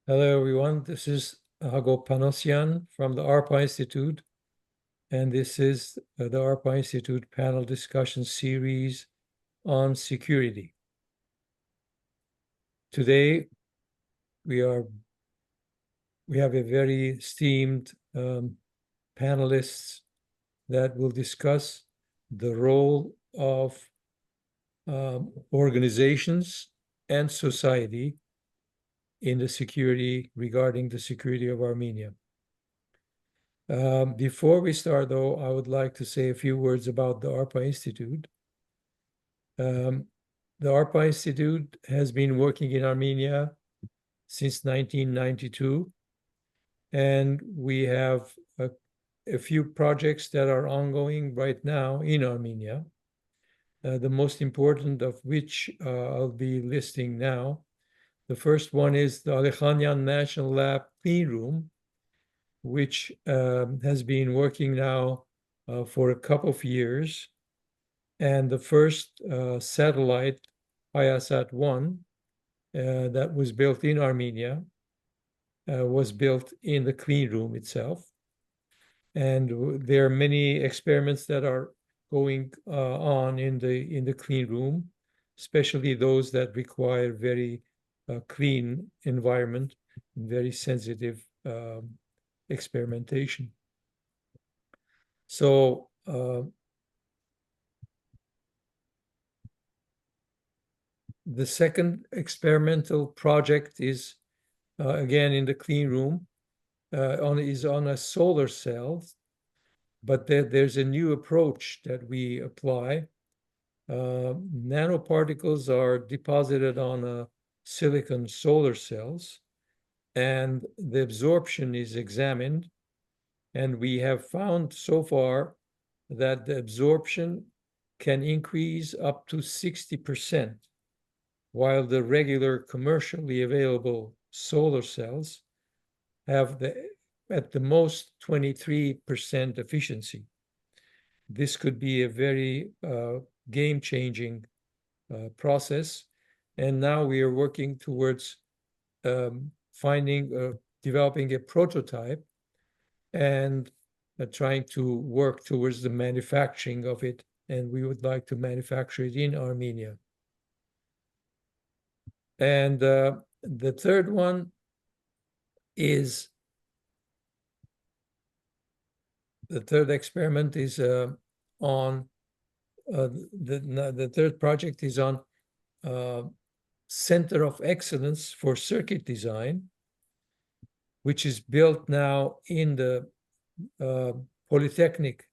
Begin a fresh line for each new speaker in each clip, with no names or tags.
Hello, everyone. This is Hagop Panossian from the Arpie Institute, and this is the Arpie Institute panel discussion series on security. Today, we have a very esteemed panelists that will discuss the role of organizations and society in the security, regarding the security of Armenia. Before we start, though, I would like to say a few words about the ARPA Institute. The ARPA Institute has been working in Armenia since 1992, and we have a few projects that are ongoing right now in Armenia, the most important of which I'll be listing now. The first one is the Alekhanyan National Lab Clean Room, which has been working now for a couple of years. And the first satellite, Hayasat-1, that was built in Armenia, was built in the clean room itself. And there are many experiments that are going on in the clean room, especially those that require very clean environment, very sensitive experimentation. So the second experimental project is again in the clean room, is on a solar cell, but there's a new approach that we apply. Nanoparticles are deposited on silicon solar cells, and the absorption is examined. And we have found so far that the absorption can increase up to 60%, while the regular commercially available solar cells have at the most 23% efficiency. This could be a very game-changing process. And now we are working towards developing a prototype and trying to work towards the manufacturing of it. And we would like to manufacture it in Armenia. And the third one is, the third experiment is on, the third project is on Center of Excellence for Circuit Design, which is built now in the Polytechnic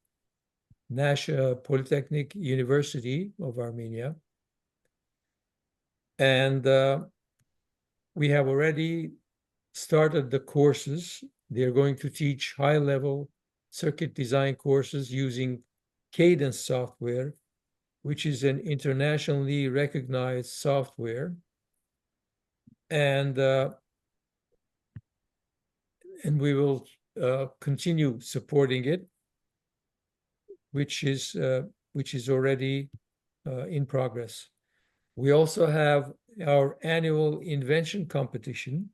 University of Armenia. And we have already started the courses. They're going to teach high-level circuit design courses using Cadence software, which is an internationally recognized software. And we will continue supporting it, which is already in progress. We also have our annual invention competition.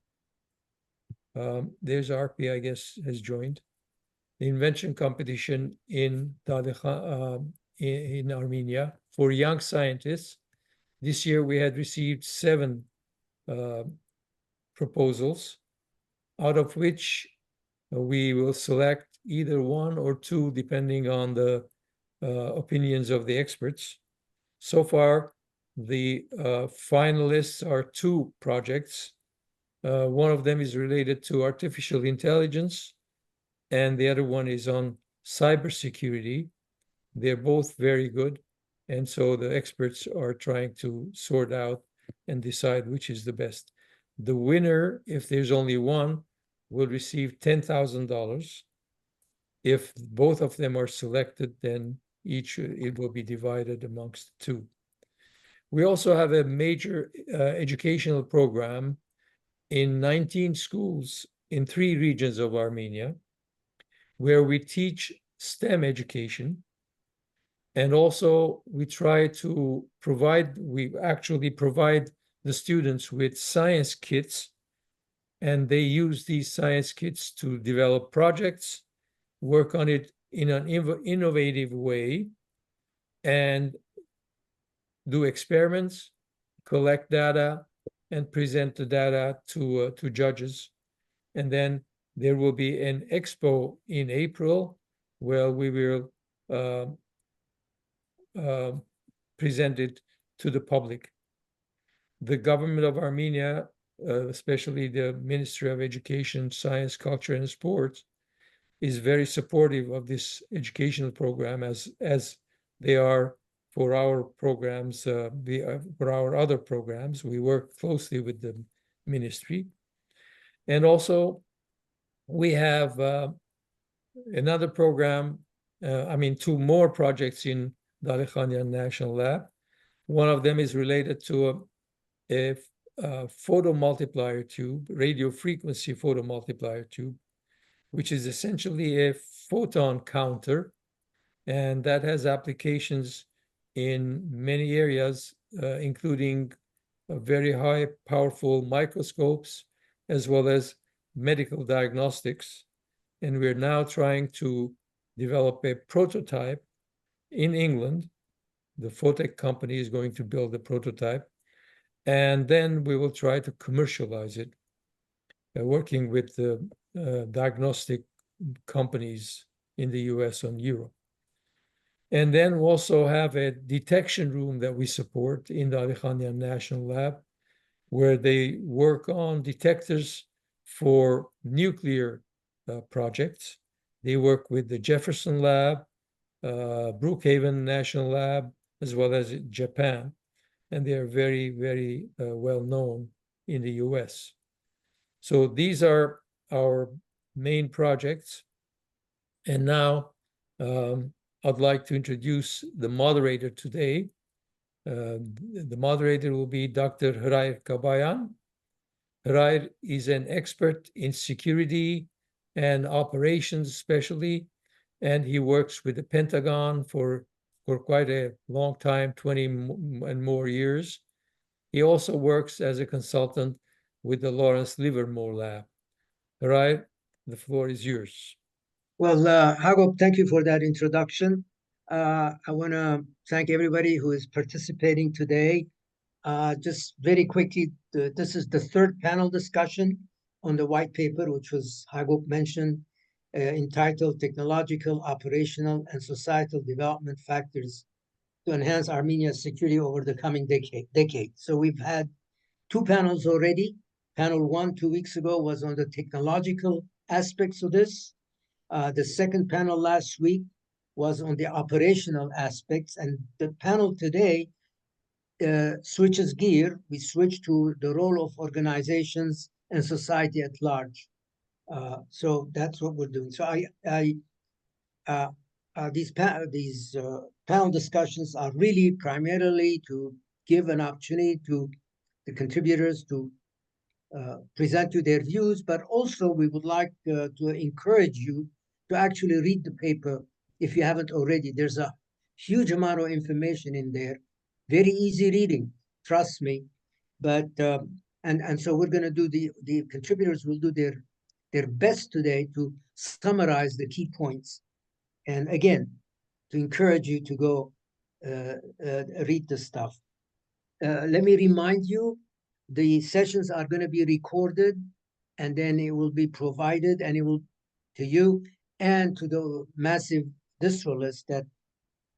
There's Arpie, I guess, has joined. The invention competition in Armenia for young scientists. This year we had received 7 proposals, out of which we will select either 1 or 2, depending on the opinions of the experts. So far, the finalists are 2 projects. One of them is related to artificial intelligence, and the other one is on cybersecurity. They're both very good, and so the experts are trying to sort out and decide which is the best. The winner, if there's only one, will receive $10,000. If both of them are selected, then it will be divided amongst 2. We also have a major educational program in 19 schools in 3 regions of Armenia, where we teach STEM education. And also we actually provide the students with science kits and they use these science kits to develop projects, work on it in an innovative way, and do experiments, collect data, and present the data to judges. And then there will be an expo in April where we will present it to the public. The government of Armenia, especially the Ministry of Education, Science, Culture, and Sports, is very supportive of this educational program as they are for our programs, for our other programs. We work closely with the ministry. And also, we have another program, two more projects in the Balian National Lab. One of them is related to a photomultiplier tube, radio frequency photomultiplier tube, which is essentially a photon counter, and that has applications in many areas, including very high powerful microscopes, as well as medical diagnostics. And we're now trying to develop a prototype in England. The Photech company is going to build a prototype, and then we will try to commercialize it, working with the diagnostic companies in the US and Europe. And then we also have a detection room that we support in the Balian National Lab, where they work on detectors for nuclear projects. They work with the Jefferson Lab, Brookhaven National Lab, as well as Japan. And they are very, very well known in the US. So these are our main projects. And now I'd like to introduce the moderator today. The moderator will be Dr. Hriar Cabayan. Hriar is an expert in security and operations especially, and he works with the Pentagon for quite a long time, 20 and more years. He also works as a consultant with the Lawrence Livermore Lab. Hriar, the floor is yours.
Well, Hagop, thank you for that introduction. I want to thank everybody who is participating today. Just very quickly, this is the third panel discussion on the white paper, which was Hagop mentioned, entitled Technological, Operational, and Societal Development Factors to Enhance Armenia's Security Over the Coming Decade. So we've had two panels already. Panel 1 2 weeks ago was on the technological aspects of this. The second panel last week was on the operational aspects, and the panel today switches gear. We switch to the role of organizations and society at large. So that's what we're doing. So these panel discussions are really primarily to give an opportunity to the contributors to present you their views, but also we would like to encourage you to actually read the paper if you haven't already. There's a huge amount of information in there, very easy reading, trust me. But and so we're going to do the contributors will do their best today to summarize the key points, and again to encourage you to go read the stuff. Let me remind you, the sessions are going to be recorded, and then it will be provided, and it will to you and to the massive distro list that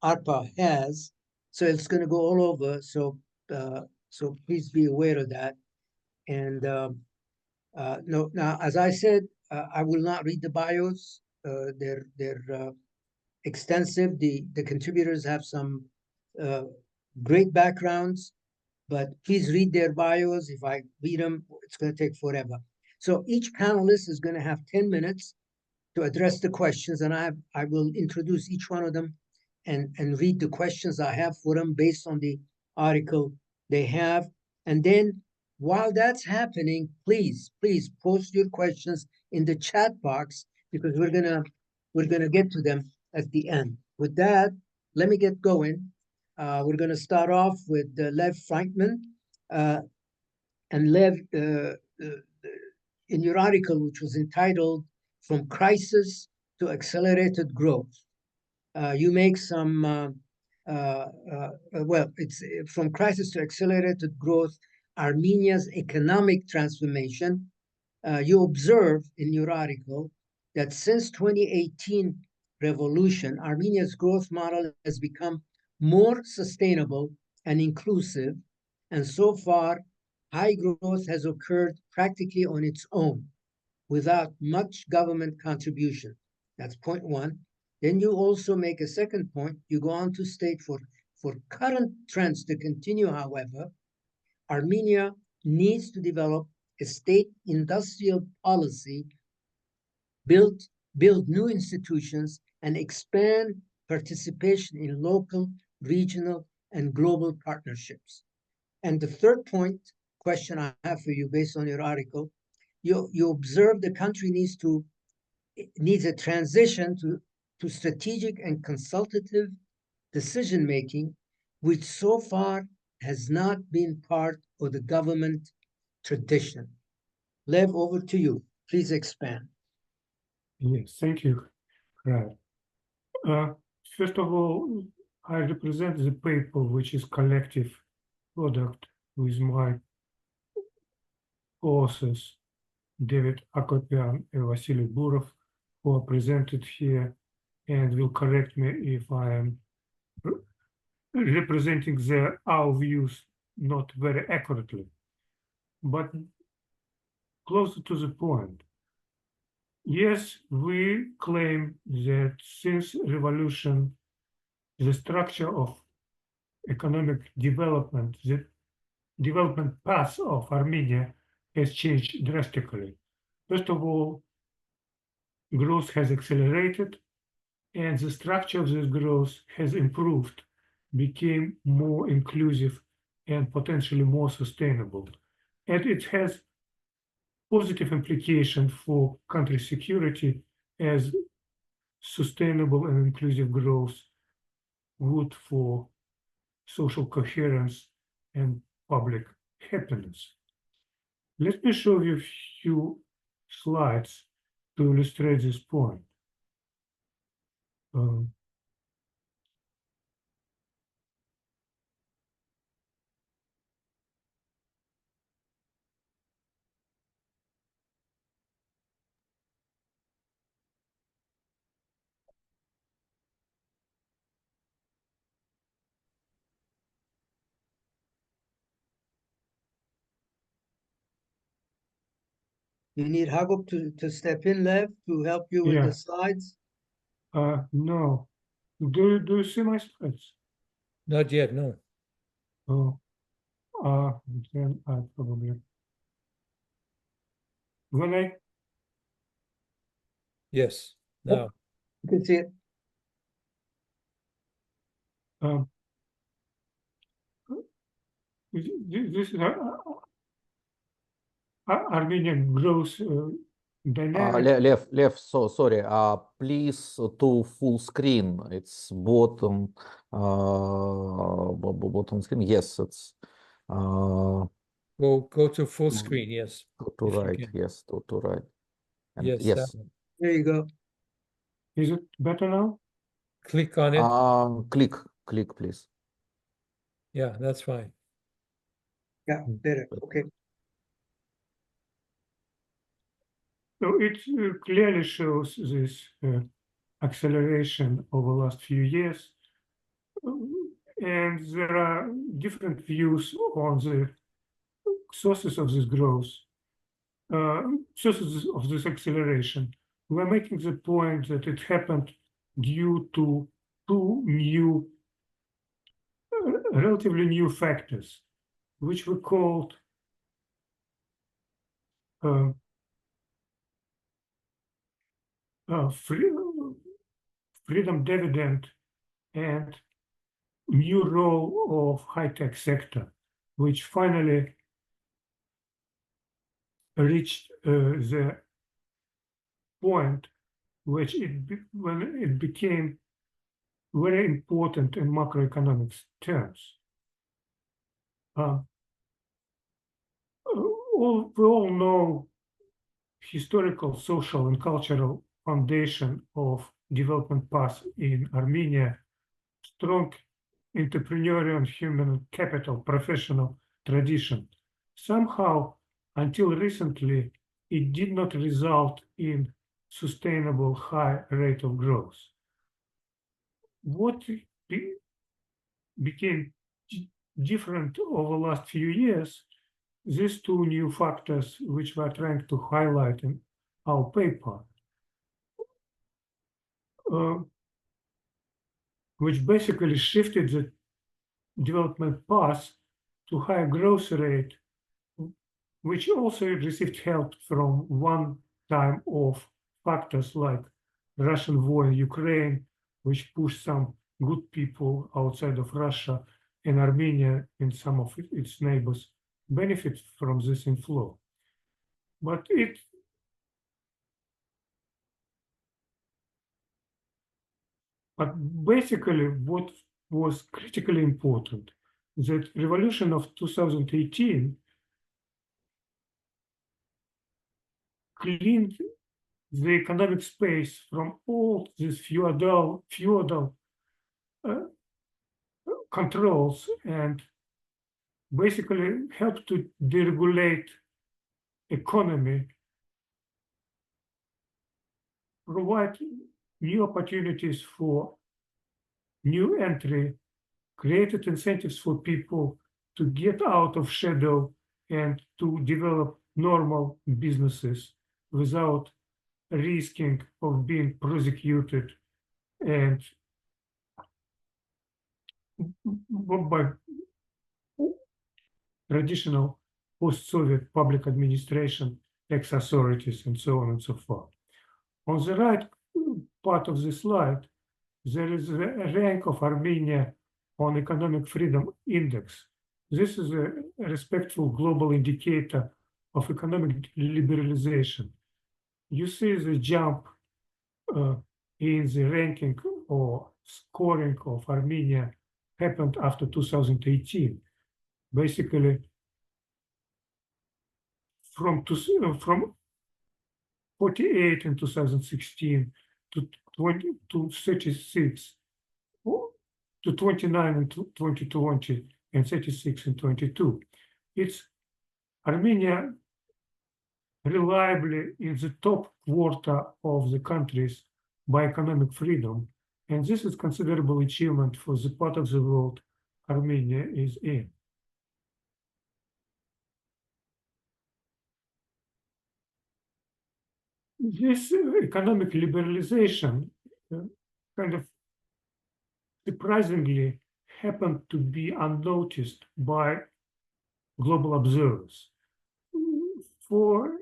ARPA has. So it's going to go all over. So so please be aware of that. And no, now as I said, I will not read the bios. They're extensive. The contributors have some great backgrounds, but please read their bios. If I read them, it's going to take forever. So each panelist is going to have 10 minutes to address the questions, and I will introduce each one of them and read the questions I have for them based on the article they have. And then while that's happening, please post your questions in the chat box, because we're gonna get to them at the end. With that, let me get going. We're going to start off with Lev Freinkman. And Lev, in your article, which was entitled "From Crisis to Accelerated Growth," you make some, well, it's from crisis to accelerated growth, Armenia's economic transformation. You observe in your article that since 2018 revolution, Armenia's growth model has become more sustainable and inclusive, and so far, high growth has occurred practically on its own, without much government contribution. That's point one. Then you also make a second point. You go on to state for current trends to continue, however, Armenia needs to develop a state industrial policy, build new institutions, and expand participation in local, regional, and global partnerships. And the third question I have for you based on your article, you observe the country needs a transition to strategic and consultative decision-making, which so far has not been part of the government tradition. Lev, over to you. Please expand.
Yes, thank you, Hriar. First of all, I represent the paper, which is collective product with my authors, David Akopian and Vasily Burov, who are presented here and will correct me if I am representing our views not very accurately. But closer to the point, yes, we claim that since revolution, the structure of economic development, the development path of Armenia has changed drastically. First of all, growth has accelerated, and the structure of this growth has improved, became more inclusive and potentially more sustainable. And it has positive implications for country security, as sustainable and inclusive growth would for social coherence and public happiness. Let me show you a few slides to illustrate this point.
You need Hagop to step in, Lev, to help you with the slides?
No. Do you see my slides?
Not yet, no.
Oh, then I probably. When I.
Yes, now.
You can see it.
This is Armenian growth dynamic.
Lev, so sorry. Please to full screen. It's bottom screen. Yes, it's.
Go to full screen. Yes.
To right. Yes, to right. And
yes.
Yes.
There you go.
Is it better now?
Click on it.
Click, please.
Yeah, that's fine.
Yeah, better. Okay.
So it clearly shows this acceleration over the last few years. And there are different views on the sources of this growth, sources of this acceleration. We're making the point that it happened due to two new, relatively new factors, which we called freedom dividend and new role of high-tech sector, which finally reached the point when it became very important in macroeconomics terms. We all know historical, social, and cultural foundation of development path in Armenia, strong entrepreneurial human capital, professional tradition. Somehow, until recently, it did not result in sustainable high rate of growth. What became different over the last few years, these two new factors which we're trying to highlight in our paper, which basically shifted the development path to higher growth rate, which also received help from one-time off factors like Russian war in Ukraine, which pushed some good people outside of Russia, and Armenia and some of its neighbors benefit from this inflow. But basically what was critically important, that revolution of 2018 cleaned the economic space from all these feudal controls and basically helped to deregulate economy, provide new opportunities for new entry, created incentives for people to get out of shadow and to develop normal businesses without risking of being prosecuted and by traditional post-Soviet public administration, tax authorities, and so on and so forth. On the right part of the slide, there is a rank of Armenia on Economic Freedom Index. This is a respectful global indicator of economic liberalization. You see the jump in the ranking or scoring of Armenia happened after 2018. Basically, from 48 in 2016 to 36 to 29 in 2020 and 36 in 22. It's Armenia reliably in the top quarter of the countries by economic freedom, and this is considerable achievement for the part of the world Armenia is in. This economic liberalization kind of surprisingly happened to be unnoticed by global observers. For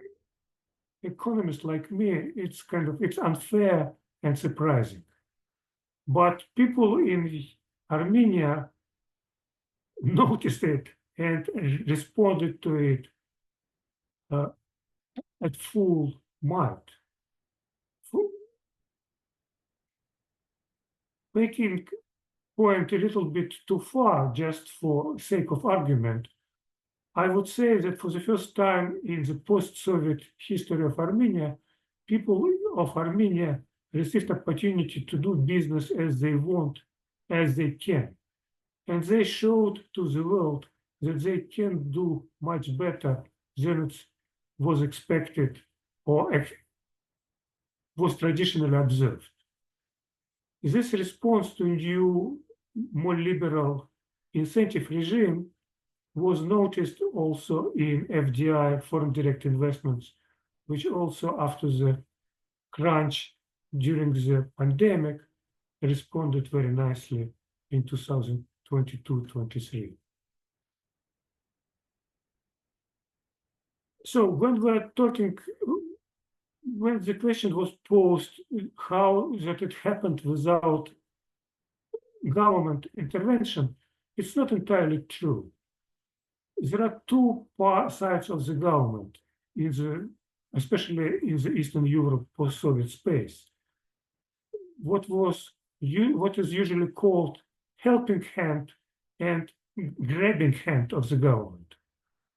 economists like me, it's unfair and surprising. But people in Armenia noticed it and responded to it at full might. Making point a little bit too far just for sake of argument, I would say that for the first time in the post-Soviet history of Armenia, people of Armenia received opportunity to do business as they want, as they can. And they showed to the world that they can do much better than it was expected or was traditionally observed. This response to new, more liberal incentive regime was noticed also in FDI, foreign direct investments, which also after the crunch during the pandemic responded very nicely in 2022-23. So when we're talking, when the question was posed how that it happened without government intervention, it's not entirely true. There are two sides of the government, especially in the Eastern Europe post-Soviet space. What is usually called helping hand and grabbing hand of the government.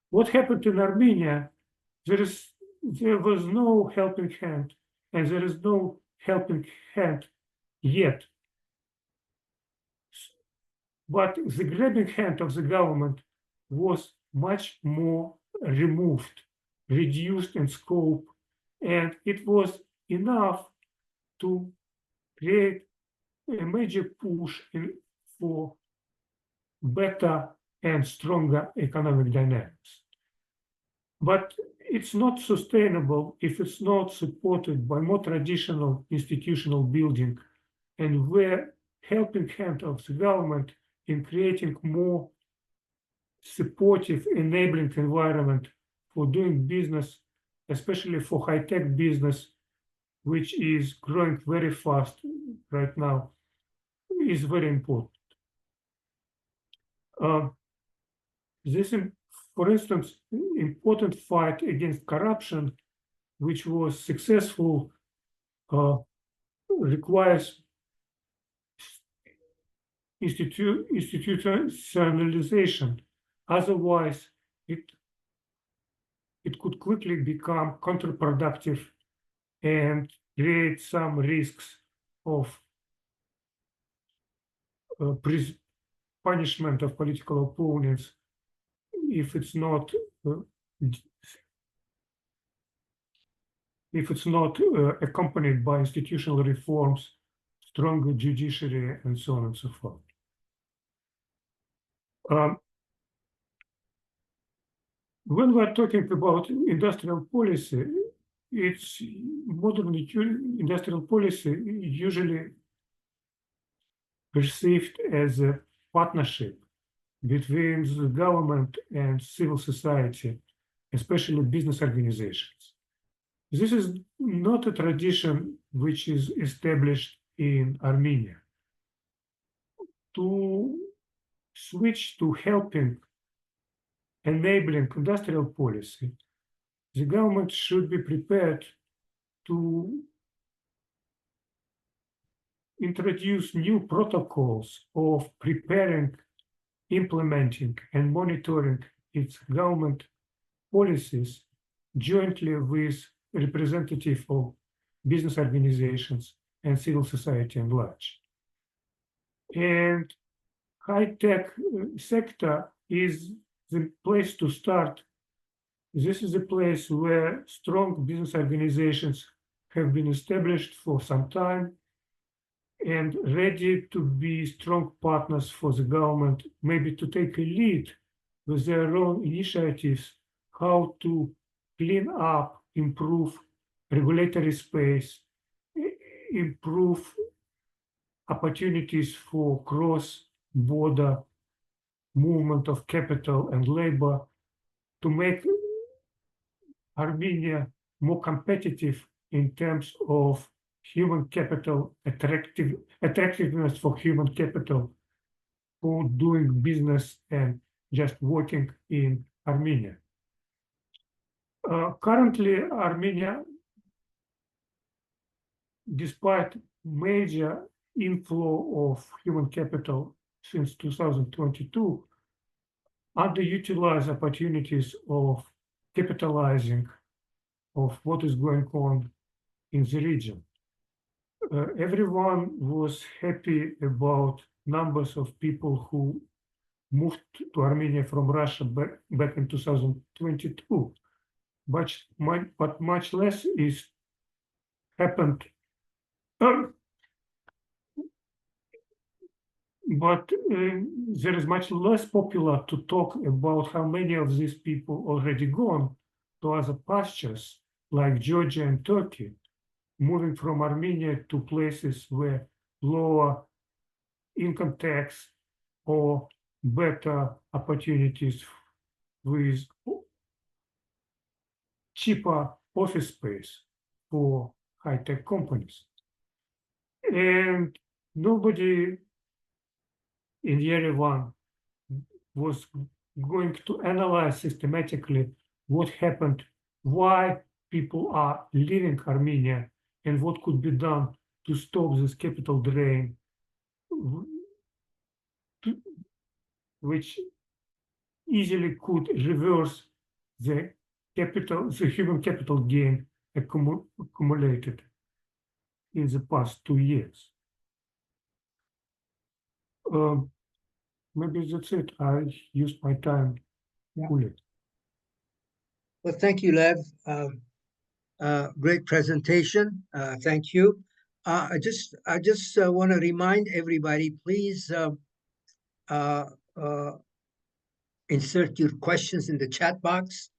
What happened in Armenia, there is there was no helping hand, and there is no helping hand yet. But the grabbing hand of the government was much more removed, reduced in scope, and it was enough to create a major push for better and stronger economic dynamics. But it's not sustainable if it's not supported by more traditional institutional building and where helping hand of the government in creating more supportive, enabling environment for doing business, especially for high-tech business, which is growing very fast right now, is very important. This, for instance, important fight against corruption, which was successful, requires institutionalization. Otherwise, it could quickly become counterproductive and create some risks of punishment of political opponents if it's not accompanied by institutional reforms, stronger judiciary, and so on and so forth. When we're talking about industrial policy, it's modern industrial policy usually perceived as a partnership between the government and civil society, especially business organizations. This is not a tradition which is established in Armenia. To switch to helping, enabling industrial policy, the government should be prepared to introduce new protocols of preparing, implementing, and monitoring its government policies jointly with representatives of business organizations and civil society at large. And high-tech sector is the place to start. This is a place where strong business organizations have been established for some time and ready to be strong partners for the government, maybe to take a lead with their own initiatives, how to clean up, improve regulatory space, improve opportunities for cross-border movement of capital and labor, to make Armenia more competitive in terms of human capital, attractiveness for human capital for doing business and just working in Armenia. Currently, Armenia, despite major inflow of human capital since 2022, underutilized opportunities of capitalizing of what is going on in the region. Everyone was happy about numbers of people who moved to Armenia from Russia back in 2022, but much less is happened. But there is much less popular to talk about how many of these people already gone to other pastures like Georgia and Turkey, moving from Armenia to places where lower income tax or better opportunities with cheaper office space for high-tech companies. And nobody in Yerevan was going to analyze systematically what happened, why people are leaving Armenia, and what could be done to stop this capital drain, which easily could reverse the the human capital gain accumulated in the past 2 years. Maybe that's it. I used my time fully.
Well, thank you, Lev. Great presentation. Thank you. I just want to remind everybody, please insert your questions in the chat box.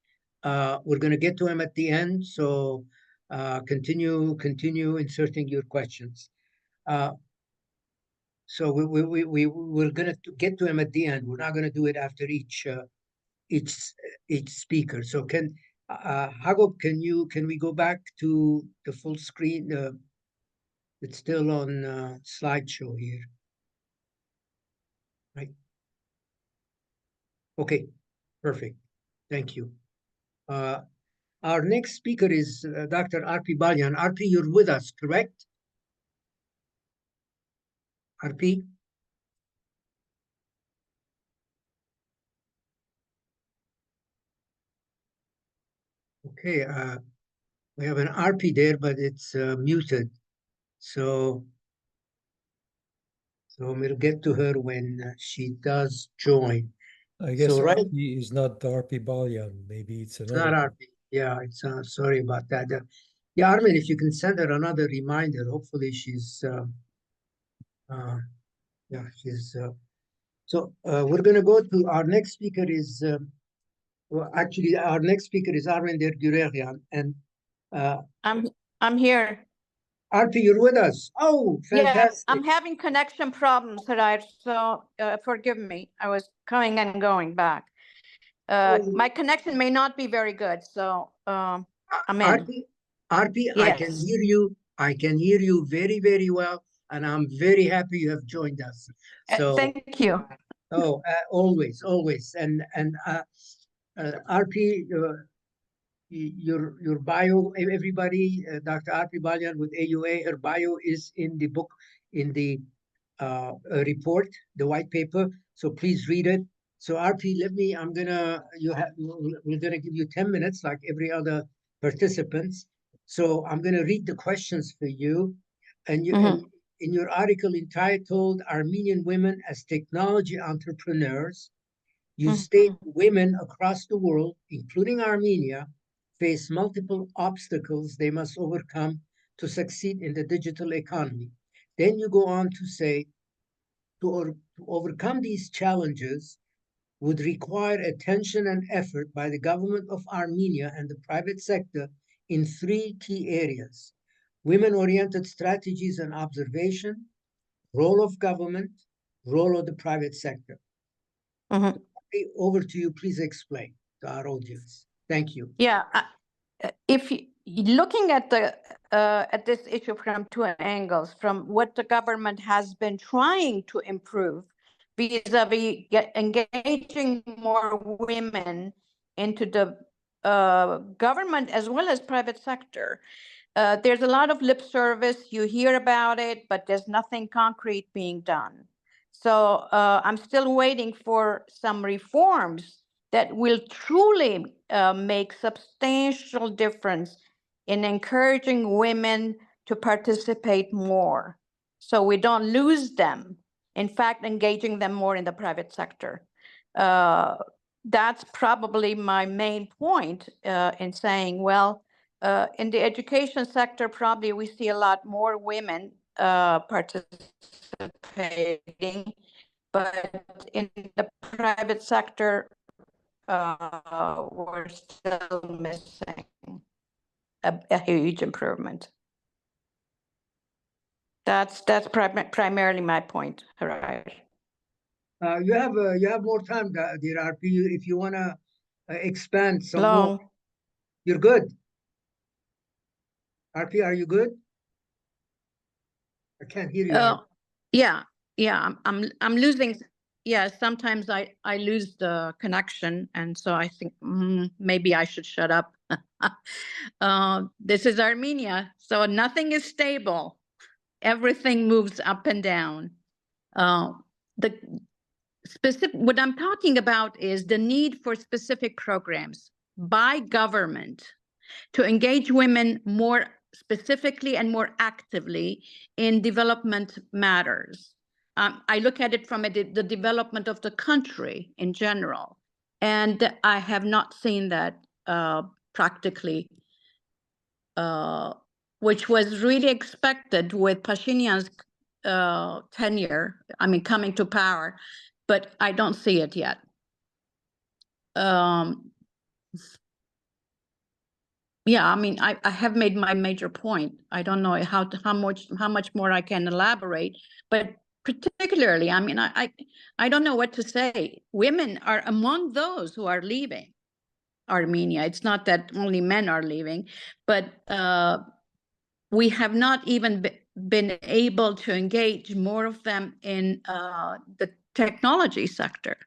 We're going to get to them at the end, so continue inserting your questions. So we're going to get to them at the end. We're not going to do it after each speaker. So Hagop, can we go back to the full screen? It's still on slideshow here, right? Okay, perfect. Thank you. Our next speaker is Dr. Arpie Balian. Arpie, you're with us, correct? Arpie? Okay, we have an Arpie there, but it's muted. So we'll get to her when she does join.
I guess
So, right,
Arpie is not Arpie Balian. Maybe it's
it's
another.
not Arpie. Yeah, it's sorry about that. Yeah, Armen, if you can send her another reminder, hopefully she's yeah, she's so we're going to go to our next speaker is well, actually our next speaker is Armen Kiureghian, and
I'm here.
Arpie, you're with us. Oh, fantastic.
Yes, I'm having connection problems, Hriar, so forgive me. I was coming and going back. My connection may not be very good, so I'm in.
Arpie,
Yes.
I can hear you. I can hear you very, very well, and I'm very happy you have joined us. So
thank you.
Oh, always. And Arpie, your bio, everybody, Dr. Arpie Balian with AUA, her bio is in the book, in the report, the white paper. So please read it. So Arpie, we're gonna give you 10 minutes like every other participants. So I'm gonna read the questions for you. And you, and in your article entitled Armenian Women as Technology Entrepreneurs, you state women across the world, including Armenia, face multiple obstacles they must overcome to succeed in the digital economy. Then you go on to say, to overcome these challenges would require attention and effort by the government of Armenia and the private sector in 3 key areas: women-oriented strategies and observation, role of government, role of the private sector. Over to you, please explain to our audience. Thank you.
Yeah, if looking at this issue from 2 angles, from what the government has been trying to improve vis-a-vis engaging more women into the government as well as private sector. There's a lot of lip service, you hear about it, but there's nothing concrete being done. So I'm still waiting for some reforms that will truly make substantial difference in encouraging women to participate more, so we don't lose them. In fact, engaging them more in the private sector. That's probably my main point in saying, well, in the education sector, probably we see a lot more women participating, but in the private sector, we're still missing a huge improvement. That's primarily my point, Hriar.
You have more time, dear Arpie, if you want to expand some more. You're good. Arpie, are you good? I can't hear you.
Yeah, I'm losing. Yeah, sometimes I lose the connection, and so I think maybe I should shut up. This is Armenia, so nothing is stable. Everything moves up and down. What I'm talking about is the need for specific programs by government to engage women more specifically and more actively in development matters. I look at it from the development of the country in general, and I have not seen that practically, which was really expected with Pashinyan's tenure, coming to power, but I don't see it yet. Yeah, I have made my major point. I don't know how much more I can elaborate, but particularly, I don't know what to say. Women are among those who are leaving Armenia. It's not that only men are leaving, but we have not even been able to engage more of them in the technology sector,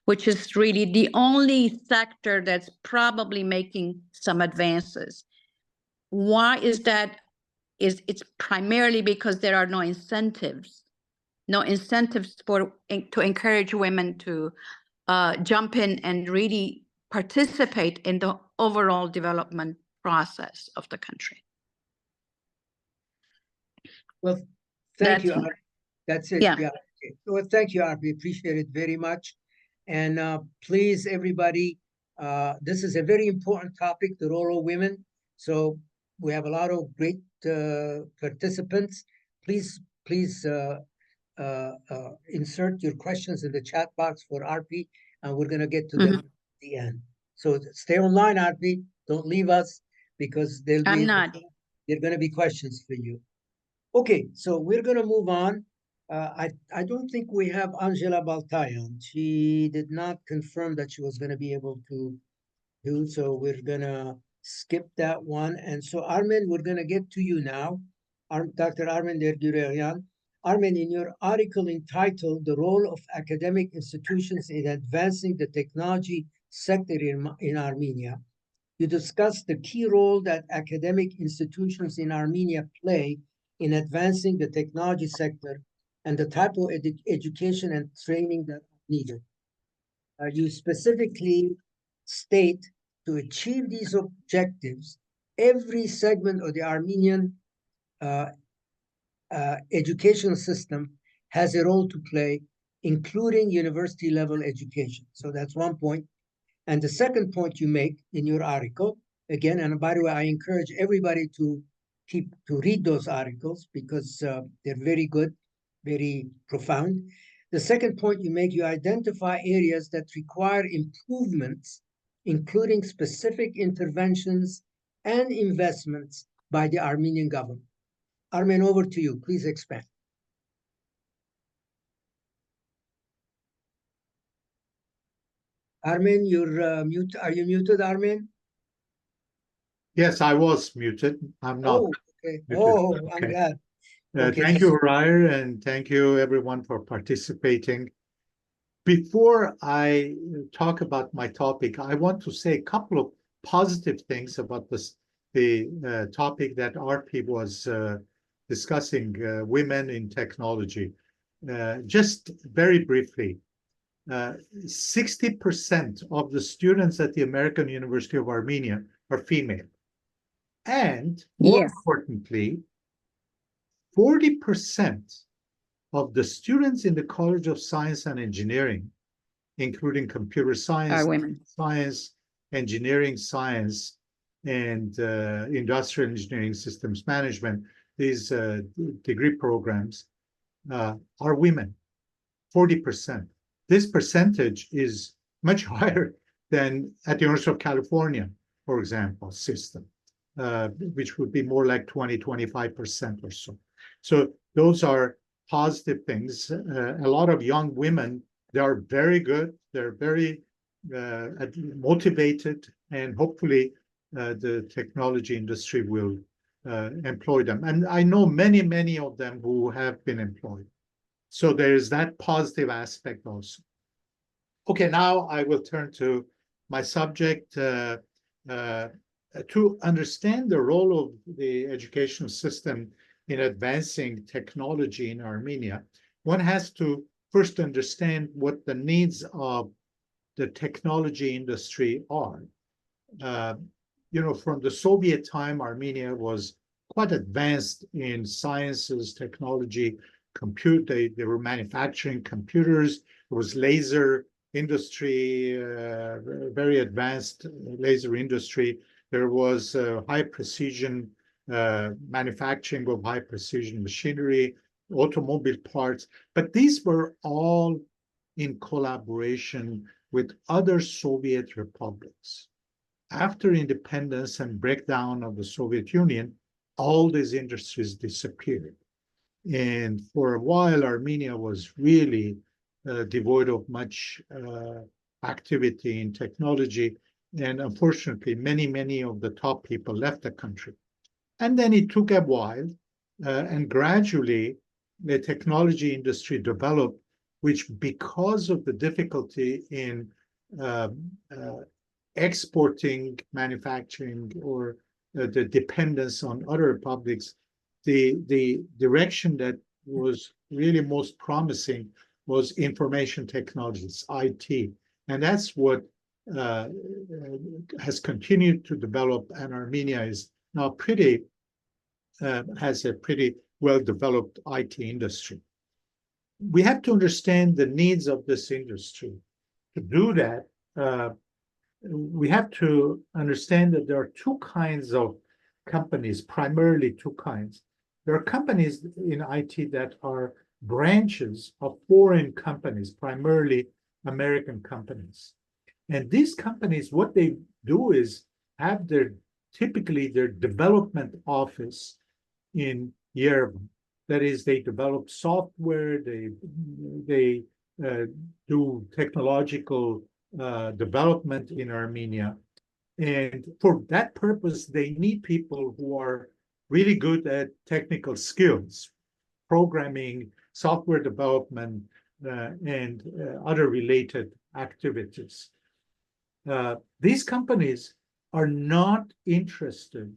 which is really the only sector that's probably making some advances. Why is that? It's primarily because there are no incentives to encourage women to jump in and really participate in the overall development process of the country.
Well, thank you,
That's-
Arpie. That's it.
Yeah.
Okay. Well, thank you, Arpie. Appreciate it very much. And please, everybody, this is a very important topic, the role of women. So we have a lot of great participants. Please insert your questions in the chat box for Arpie, and we're going to get to them at the end. So stay online, Arpie. Don't leave us, because there are going to be questions for you. Okay, so we're going to move on. I don't think we have Anzhela Baltayan. She did not confirm that she was going to be able to do, so we're going to skip that one. And so, Armen, we're going to get to you now. Dr. Armen Kiureghian. Armen, in your article entitled "The Role of Academic Institutions in Advancing the Technology Sector in Armenia," you discuss the key role that academic institutions in Armenia play in advancing the technology sector and the type of education and training that are needed. You specifically state to achieve these objectives, every segment of the Armenian educational system has a role to play, including university level education. So that's one point. And the second point you make in your article, again, and by the way, I encourage everybody to read those articles, because they're very good, very profound. The second point you make, you identify areas that require improvements, including specific interventions and investments by the Armenian government. Armen, over to you. Please expand. Armen, you're mute. Are you muted, Armen?
Yes, I was muted. I'm not.
Oh, okay.
muted.
Oh,
Okay.
I'm glad. Okay.
Thank you, Hriar, and thank you everyone for participating. Before I talk about my topic, I want to say a couple of positive things about the topic that Arpie was discussing, women in technology. Just very briefly, 60% of the students at the American University of Armenia are female. And more importantly, 40% of the students in the College of Science and Engineering, including computer science, science, engineering science, and industrial engineering systems management, these degree programs are women, 40%. This percentage is much higher than at the University of California, for example, system, which would be more like 20-25% or so. So those are positive things. A lot of young women, they are very good. They're very motivated, and hopefully the technology industry will employ them. And I know many, many of them who have been employed. So there is that positive aspect also. Okay, now I will turn to my subject. To understand the role of the educational system in advancing technology in Armenia, one has to first understand what the needs of the technology industry are. from the Soviet time, Armenia was quite advanced in sciences, technology, they were manufacturing computers. There was laser industry, very advanced laser industry. There was high precision manufacturing of high precision machinery, automobile parts, but these were all in collaboration with other Soviet republics. After independence and breakdown of the Soviet Union, all these industries disappeared. And for a while, Armenia was really devoid of much activity in technology. And unfortunately, many of the top people left the country. And then it took a while, and gradually the technology industry developed, which because of the difficulty in exporting manufacturing or the dependence on other republics, the direction that was really most promising was information technologies, IT. And that's what has continued to develop, and Armenia is now has a pretty well-developed IT industry. We have to understand the needs of this industry. To do that, we have to understand that there are two kinds of companies, primarily two kinds. There are companies in IT that are branches of foreign companies, primarily American companies. And these companies, what they do is have typically their development office in Yerevan. That is, they develop software, they do technological development in Armenia. And for that purpose, they need people who are really good at technical skills, programming, software development, and other related activities. These companies are not interested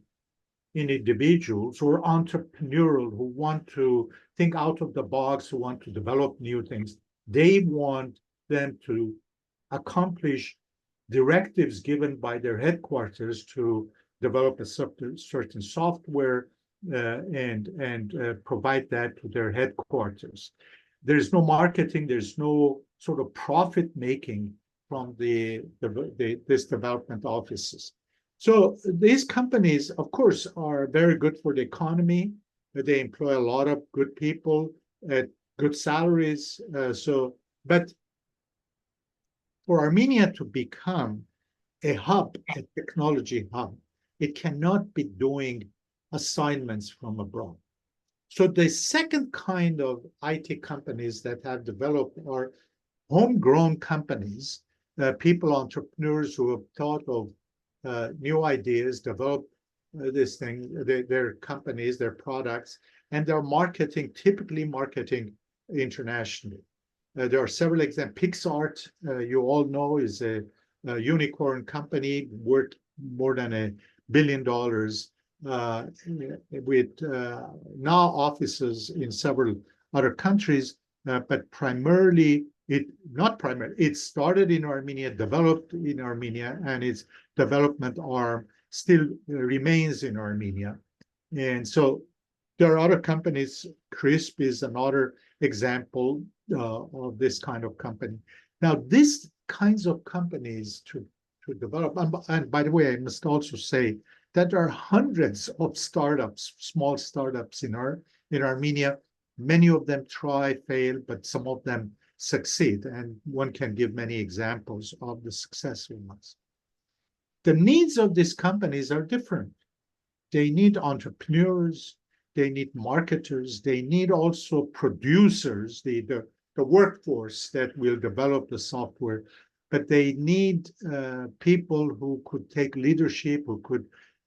in individuals or entrepreneurial who want to think out of the box, who want to develop new things. They want them to accomplish directives given by their headquarters to develop a certain software and provide that to their headquarters. There's no marketing, there's no sort of profit making from this development offices. So these companies, of course, are very good for the economy. They employ a lot of good people at good salaries. But for Armenia to become a hub, a technology hub, it cannot be doing assignments from abroad. So the second kind of IT companies that have developed are homegrown companies, people, entrepreneurs who have thought of new ideas, develop this thing, their companies, their products, and they're typically marketing internationally. There are several examples. PixArt, you all know, is a unicorn company worth more than $1 billion, with now offices in several other countries, but primarily, it started in Armenia, developed in Armenia, and its development arm still remains in Armenia. And so there are other companies. CRISP is another example of this kind of company. Now, these kinds of companies to develop, and by the way, I must also say that there are hundreds of startups, small startups in Armenia. Many of them try, fail, but some of them succeed, and one can give many examples of the successful ones. The needs of these companies are different. They need entrepreneurs, they need marketers, they need also producers, the workforce that will develop the software, but they need people who could take leadership, who could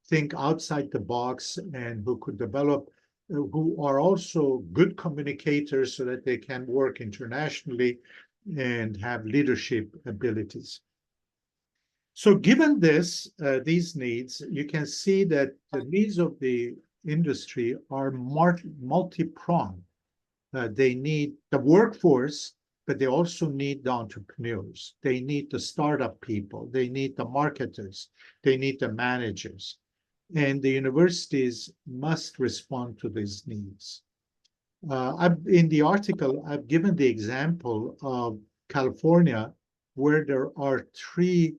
think outside the box, and who could develop, who are also good communicators so that they can work internationally and have leadership abilities. So given these needs, you can see that the needs of the industry are multi-pronged. They need the workforce, but they also need the entrepreneurs. They need the startup people. They need the marketers. They need the managers. And the universities must respond to these needs. In the article, I've given the example of California, where there are 3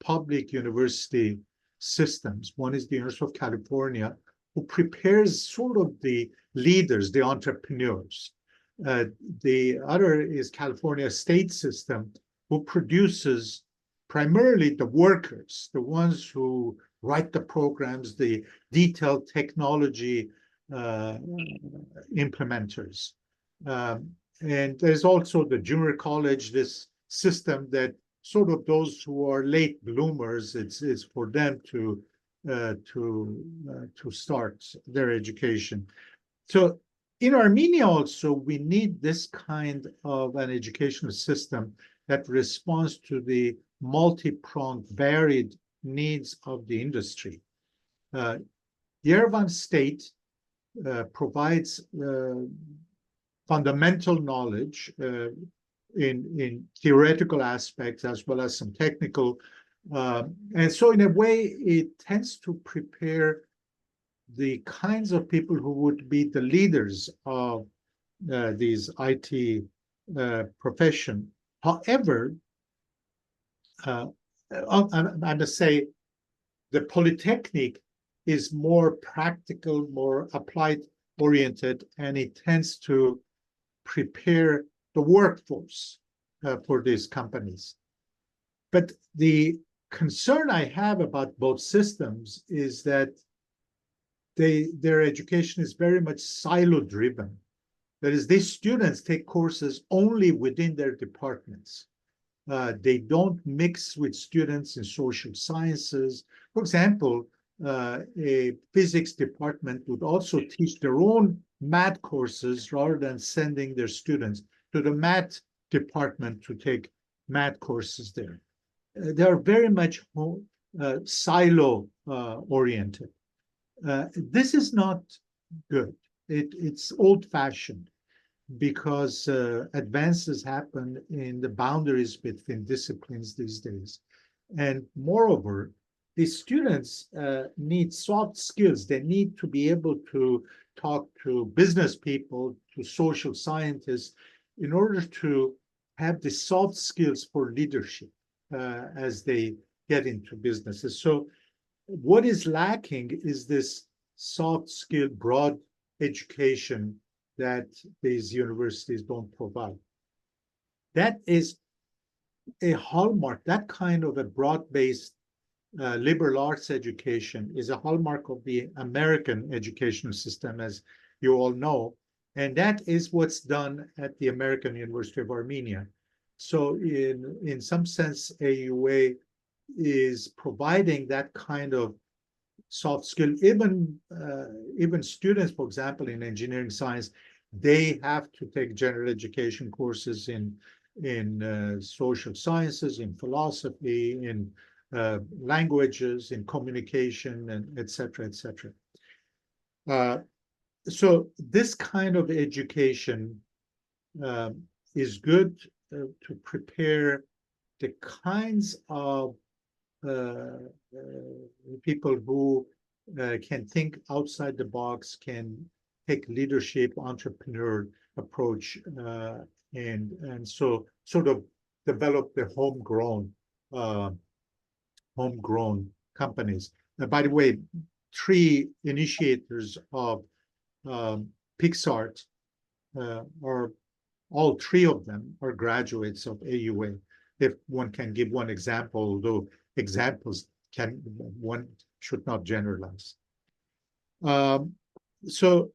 public university systems. One is the University of California, who prepares sort of the leaders, the entrepreneurs. The other is California state system, who produces primarily the workers, the ones who write the programs, the detailed technology implementers. And there's also the junior college, this system that sort of those who are late bloomers, it's for them to start their education. So in Armenia also, we need this kind of an educational system that responds to the multi-pronged, varied needs of the industry. Yerevan State provides fundamental knowledge in theoretical aspects as well as some technical. And so in a way, it tends to prepare the kinds of people who would be the leaders of these IT profession. However, I must say the Polytechnic is more practical, more applied oriented, and it tends to prepare the workforce for these companies. But the concern I have about both systems is that their education is very much silo-driven. That is, these students take courses only within their departments. They don't mix with students in social sciences. For example, a physics department would also teach their own math courses rather than sending their students to the math department to take math courses there. They are very much silo oriented. This is not good. It's old-fashioned because advances happen in the boundaries between disciplines these days. And moreover, the students need soft skills. They need to be able to talk to business people, to social scientists, in order to have the soft skills for leadership as they get into businesses. So what is lacking is this soft skill, broad education that these universities don't provide. That is a hallmark. That kind of a broad-based liberal arts education is a hallmark of the American educational system, as you all know, and that is what's done at the American University of Armenia. So in some sense, AUA is providing that kind of soft skill. Even students, for example, in engineering science, they have to take general education courses in social sciences, in philosophy, in languages, in communication, and et cetera, et cetera. So this kind of education is good to prepare the kinds of people who can think outside the box, can take leadership, entrepreneur approach, and so sort of develop the homegrown companies. By the way, 3 initiators of PixArt are all 3 of them are graduates of AUA. If one can give one example, though examples one should not generalize. So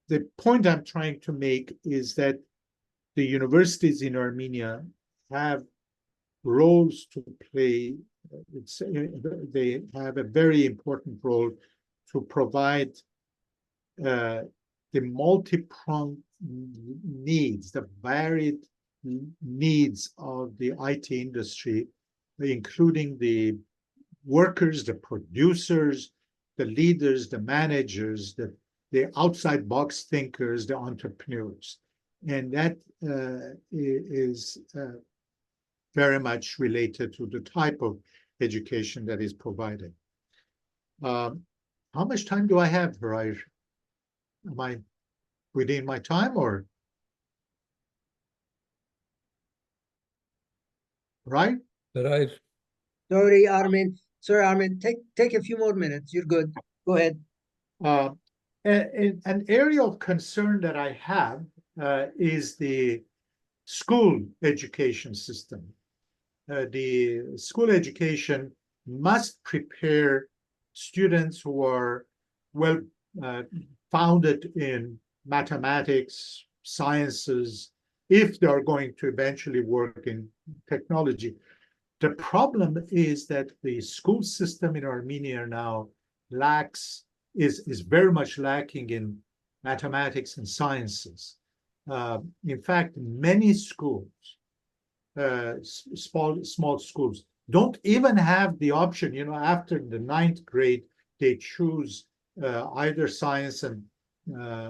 the point I'm trying to make is that the universities in Armenia have roles to play. They have a very important role to provide the multi-pronged needs, the varied needs of the IT industry, including the workers, the producers, the leaders, the managers, the outside box thinkers, the entrepreneurs. And that is very much related to the type of education that is provided. How much time do I have, Hriar? Am I within my time or? Right?
Right.
Sorry, Armen. Sorry, Armen. Take a few more minutes. You're good. Go ahead.
An area of concern that I have is the school education system. The school education must prepare students who are well founded in mathematics, sciences, if they are going to eventually work in technology. The problem is that the school system in Armenia now is very much lacking in mathematics and sciences. In fact, many schools, small schools, don't even have the option, after the 9th grade, they choose either science and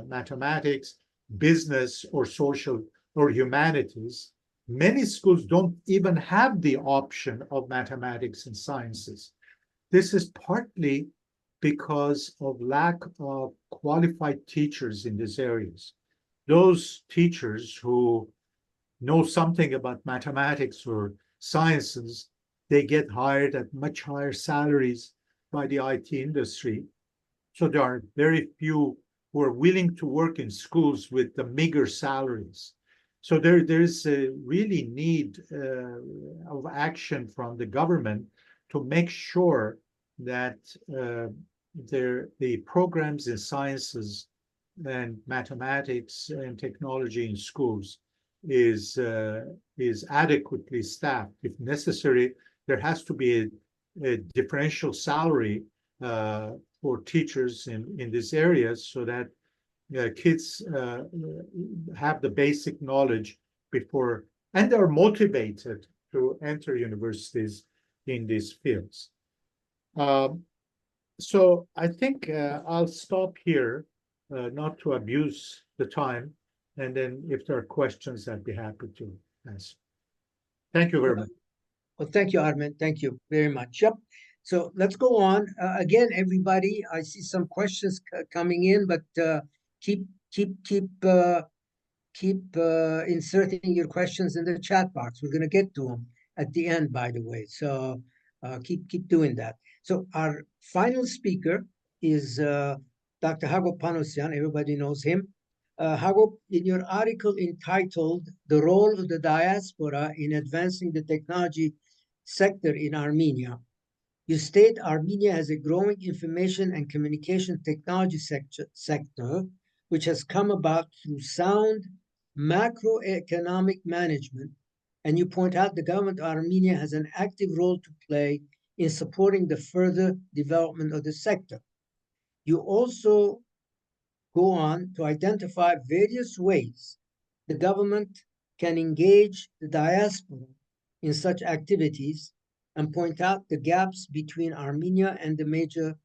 mathematics, business, or social or humanities. Many schools don't even have the option of mathematics and sciences. This is partly because of lack of qualified teachers in these areas. Those teachers who know something about mathematics or sciences, they get hired at much higher salaries by the IT industry. So there are very few who are willing to work in schools with the meager salaries. So there's a really need of action from the government to make sure that the programs in sciences and mathematics and technology in schools is adequately staffed. If necessary, there has to be a differential salary for teachers in these areas so that kids have the basic knowledge before, and they're motivated to enter universities in these fields. So I think I'll stop here, not to abuse the time, and then if there are questions, I'd be happy to answer. Thank you very much.
Well, thank you, Armen. Thank you very much. Yep. So let's go on. Again, everybody, I see some questions coming in, but keep inserting your questions in the chat box. We're going to get to them at the end, by the way. So keep doing that. So our final speaker is Dr. Hagop Panossian. Everybody knows him. Hagop, in your article entitled "The Role of the Diaspora in Advancing the Technology Sector in Armenia," you state Armenia has a growing information and communication technology sector, which has come about through sound macroeconomic management, and you point out the government of Armenia has an active role to play in supporting the further development of the sector. You also go on to identify various ways the government can engage the diaspora in such activities and point out the gaps between Armenia and the major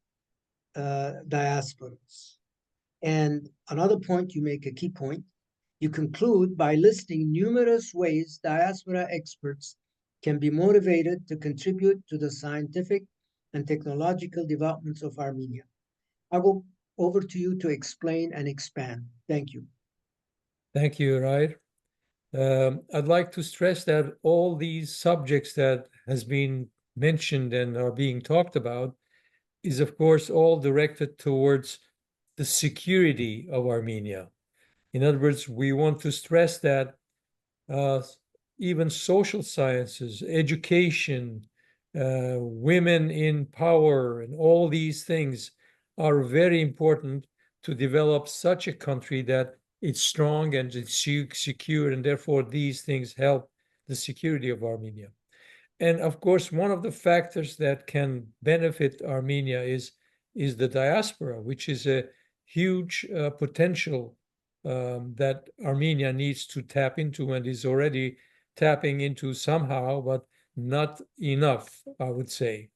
diasporas. And another point, you make a key point. You conclude by listing numerous ways diaspora experts can be motivated to contribute to the scientific and technological developments of Armenia. I go over to you to explain and expand. Thank you.
Thank you, Hriar. I'd like to stress that all these subjects that has been mentioned and are being talked about is, of course, all directed towards the security of Armenia. In other words, we want to stress that even social sciences, education, women in power, and all these things are very important to develop such a country that it's strong and it's secure, and therefore these things help the security of Armenia. And of course, one of the factors that can benefit Armenia is the diaspora, which is a huge potential that Armenia needs to tap into and is already tapping into somehow, but not enough, I would say.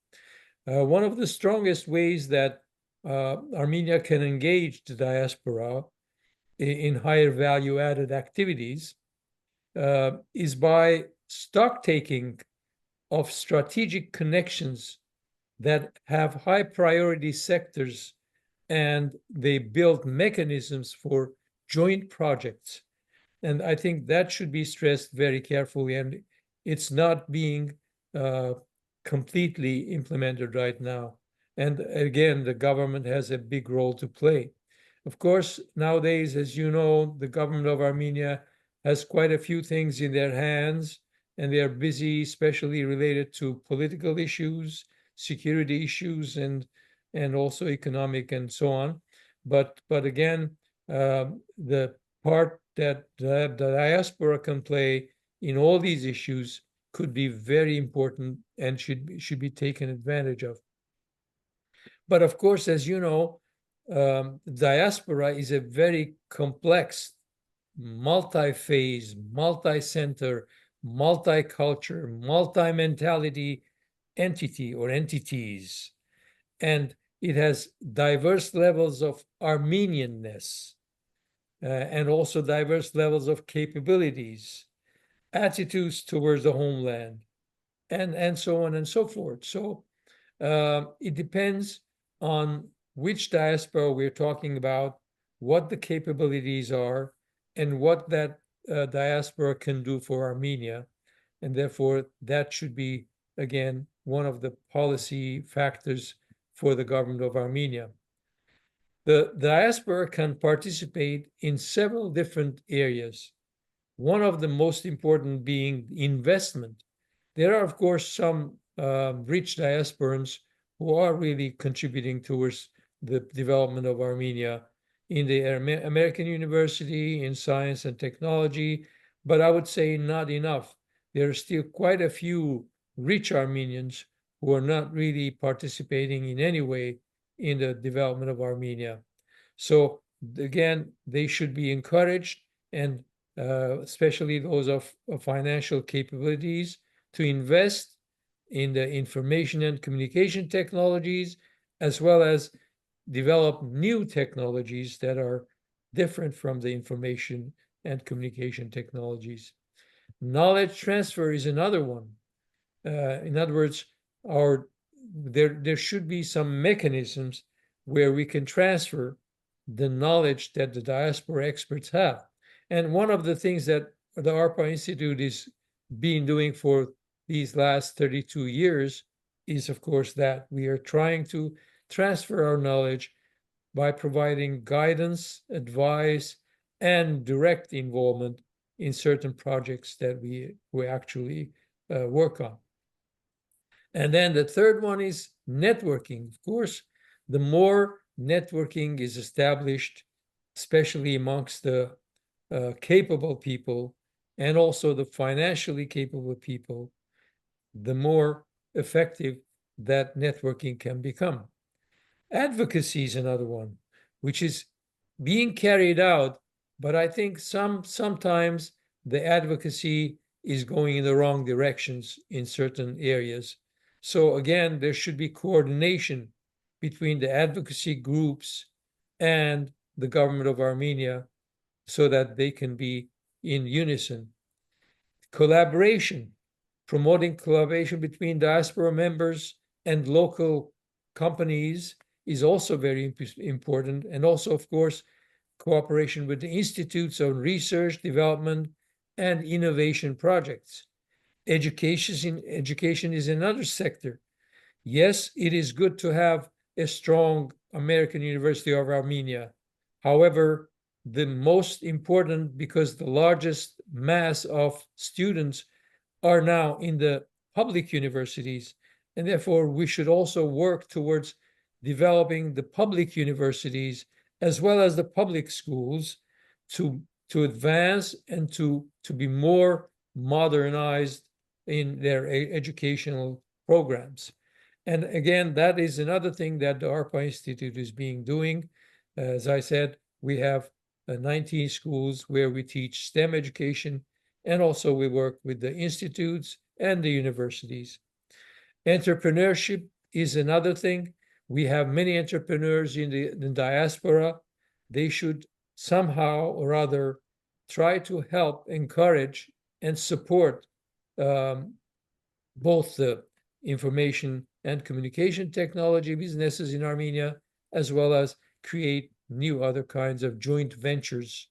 One of the strongest ways that Armenia can engage the diaspora in higher value added activities is by stock taking of strategic connections that have high priority sectors, and they build mechanisms for joint projects. And I think that should be stressed very carefully, and it's not being completely implemented right now. And again, the government has a big role to play. Of course, nowadays, as you know, the government of Armenia has quite a few things in their hands, and they are busy, especially related to political issues, security issues, and also economic and so on. But again, the part that the diaspora can play in all these issues could be very important and should be taken advantage of. But of course, as you know, diaspora is a very complex, multi-phase, multi-center, multicultural, multi-mentality entity or entities. And it has diverse levels of Armenianness and also diverse levels of capabilities, attitudes towards the homeland, and so on and so forth. So it depends on which diaspora we're talking about, what the capabilities are, and what that diaspora can do for Armenia. And therefore, that should be, again, one of the policy factors for the government of Armenia. The diaspora can participate in several different areas. One of the most important being investment. There are, of course, some rich diasporans who are really contributing towards the development of Armenia in the American University, in science and technology, but I would say not enough. There are still quite a few rich Armenians who are not really participating in any way in the development of Armenia. So again, they should be encouraged, and especially those of financial capabilities, to invest in the information and communication technologies, as well as develop new technologies that are different from the information and communication technologies. Knowledge transfer is another one. In other words, there should be some mechanisms where we can transfer the knowledge that the diaspora experts have. And one of the things that the ARPA Institute is been doing for these last 32 years is, of course, that we are trying to transfer our knowledge by providing guidance, advice, and direct involvement in certain projects that we actually work on. And then the third one is networking. Of course, the more networking is established, especially amongst the capable people and also the financially capable people, the more effective that networking can become. Advocacy is another one, which is being carried out, but I think sometimes the advocacy is going in the wrong directions in certain areas. So again, there should be coordination between the advocacy groups and the government of Armenia so that they can be in unison. Collaboration, promoting collaboration between diaspora members and local companies is also very important. And also, of course, cooperation with the institutes on research, development, and innovation projects. Education is another sector. Yes, it is good to have a strong American University of Armenia. However, the most important, because the largest mass of students are now in the public universities, and therefore we should also work towards developing the public universities as well as the public schools to advance and to be more modernized in their educational programs. And again, that is another thing that the ARPA Institute is doing. As I said, we have 19 schools where we teach STEM education, and also we work with the institutes and the universities. Entrepreneurship is another thing. We have many entrepreneurs in the diaspora. They should somehow or other try to help, encourage, and support both the information and communication technology businesses in Armenia, as well as create new other kinds of joint ventures.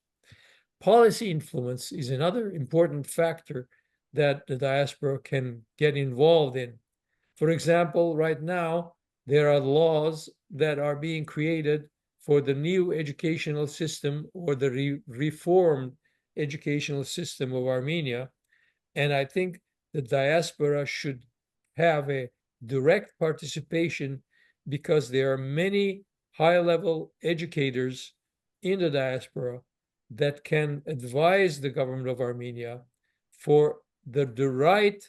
Policy influence is another important factor that the diaspora can get involved in. For example, right now, there are laws that are being created for the new educational system or the reformed educational system of Armenia. And I think the diaspora should have a direct participation because there are many high-level educators in the diaspora that can advise the government of Armenia for the right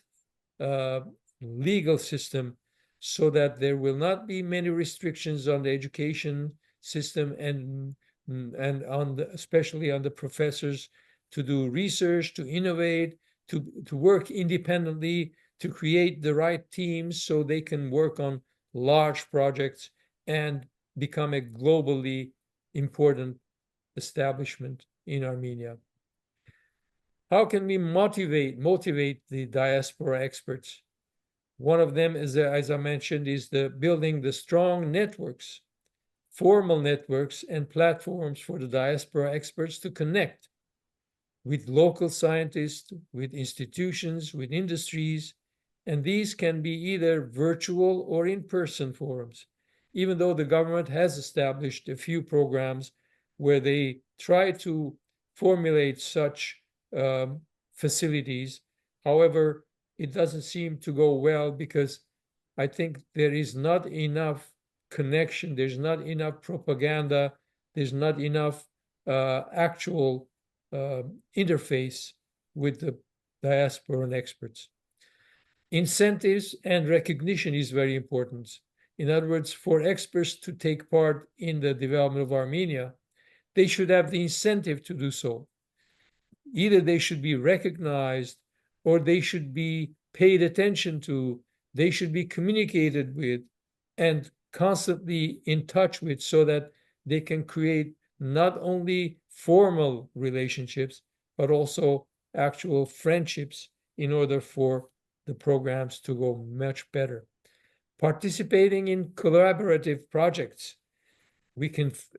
legal system so that there will not be many restrictions on the education system and on especially on the professors to do research, to innovate, to work independently, to create the right teams so they can work on large projects and become a globally important establishment in Armenia. How can we motivate the diaspora experts? One of them, as I mentioned, is building the strong networks, formal networks and platforms for the diaspora experts to connect with local scientists, with institutions, with industries, and these can be either virtual or in-person forums, even though the government has established a few programs where they try to formulate such facilities. However, it doesn't seem to go well because I think there is not enough connection, there's not enough propaganda, there's not enough actual interface with the diaspora and experts. Incentives and recognition is very important. In other words, for experts to take part in the development of Armenia, they should have the incentive to do so. Either they should be recognized or they should be paid attention to, they should be communicated with and constantly in touch with so that they can create not only formal relationships, but also actual friendships in order for the programs to go much better. Participating in collaborative projects,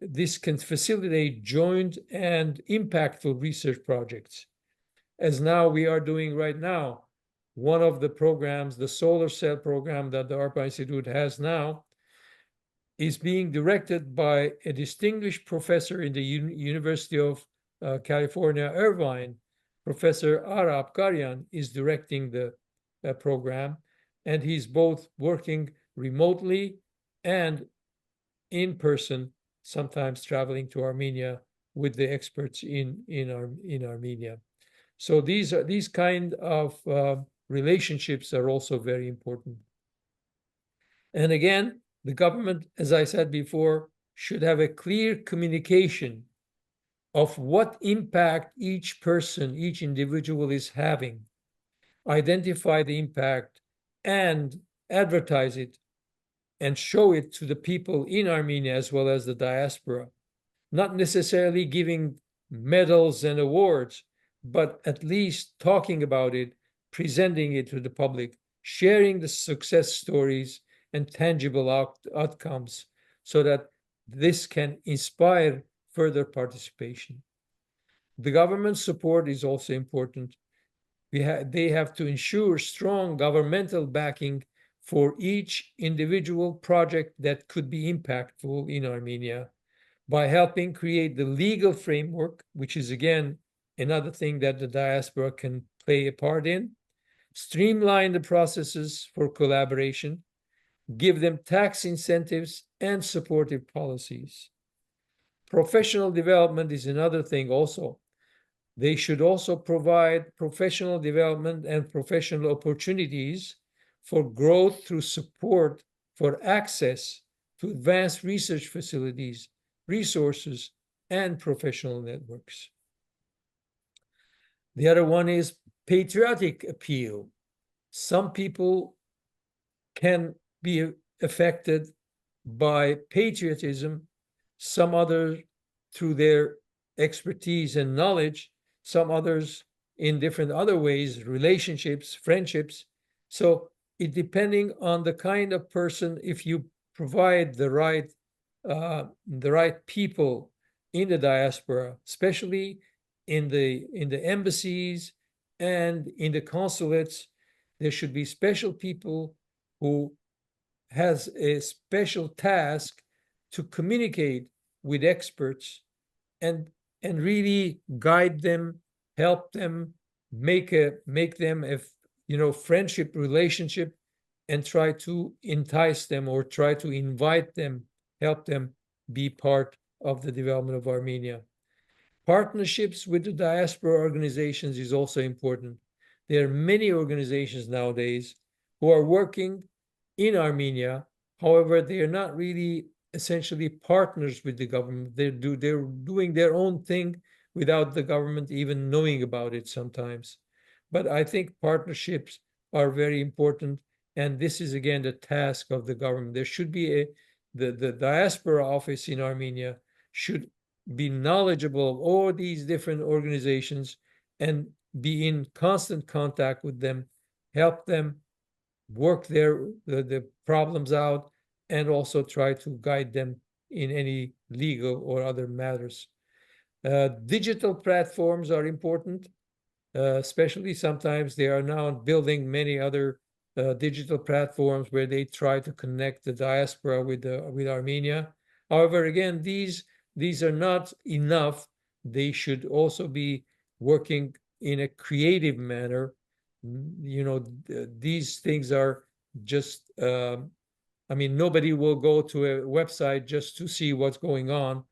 this can facilitate joint and impactful research projects. As now we are doing right now, one of the programs, the solar cell program that the Arpie Institute has now, is being directed by a distinguished professor in the University of California, Irvine. Professor Arpie is directing the program, and he's both working remotely and in person, sometimes traveling to Armenia with the experts in Armenia. So these kind of relationships are also very important. And again, the government, as I said before, should have a clear communication of what impact each person, each individual is having, identify the impact and advertise it and show it to the people in Armenia as well as the diaspora, not necessarily giving medals and awards, but at least talking about it, presenting it to the public, sharing the success stories and tangible outcomes so that this can inspire further participation. The government support is also important. They have to ensure strong governmental backing for each individual project that could be impactful in Armenia by helping create the legal framework, which is, again, another thing that the diaspora can play a part in, streamline the processes for collaboration, give them tax incentives and supportive policies. Professional development is another thing also. They should also provide professional development and professional opportunities for growth through support for access to advanced research facilities, resources, and professional networks. The other one is patriotic appeal. Some people can be affected by patriotism, some others through their expertise and knowledge, some others in different other ways, relationships, friendships. So it depending on the kind of person, if you provide the right people in the diaspora, especially in the embassies and in the consulates, there should be special people who has a special task to communicate with experts and really guide them, help them, make them a friendship relationship, and try to entice them or try to invite them, help them be part of the development of Armenia. Partnerships with the diaspora organizations is also important. There are many organizations nowadays who are working in Armenia. However, they are not really essentially partners with the government. They're doing their own thing without the government even knowing about it sometimes. But I think partnerships are very important. And this is, again, the task of the government. There should be the diaspora office in Armenia should be knowledgeable of all these different organizations and be in constant contact with them, help them work the problems out, and also try to guide them in any legal or other matters. Digital platforms are important, especially sometimes they are now building many other digital platforms where they try to connect the diaspora with Armenia. However, again, these are not enough. They should also be working in a creative manner. These things are just, nobody will go to a website just to see what's going on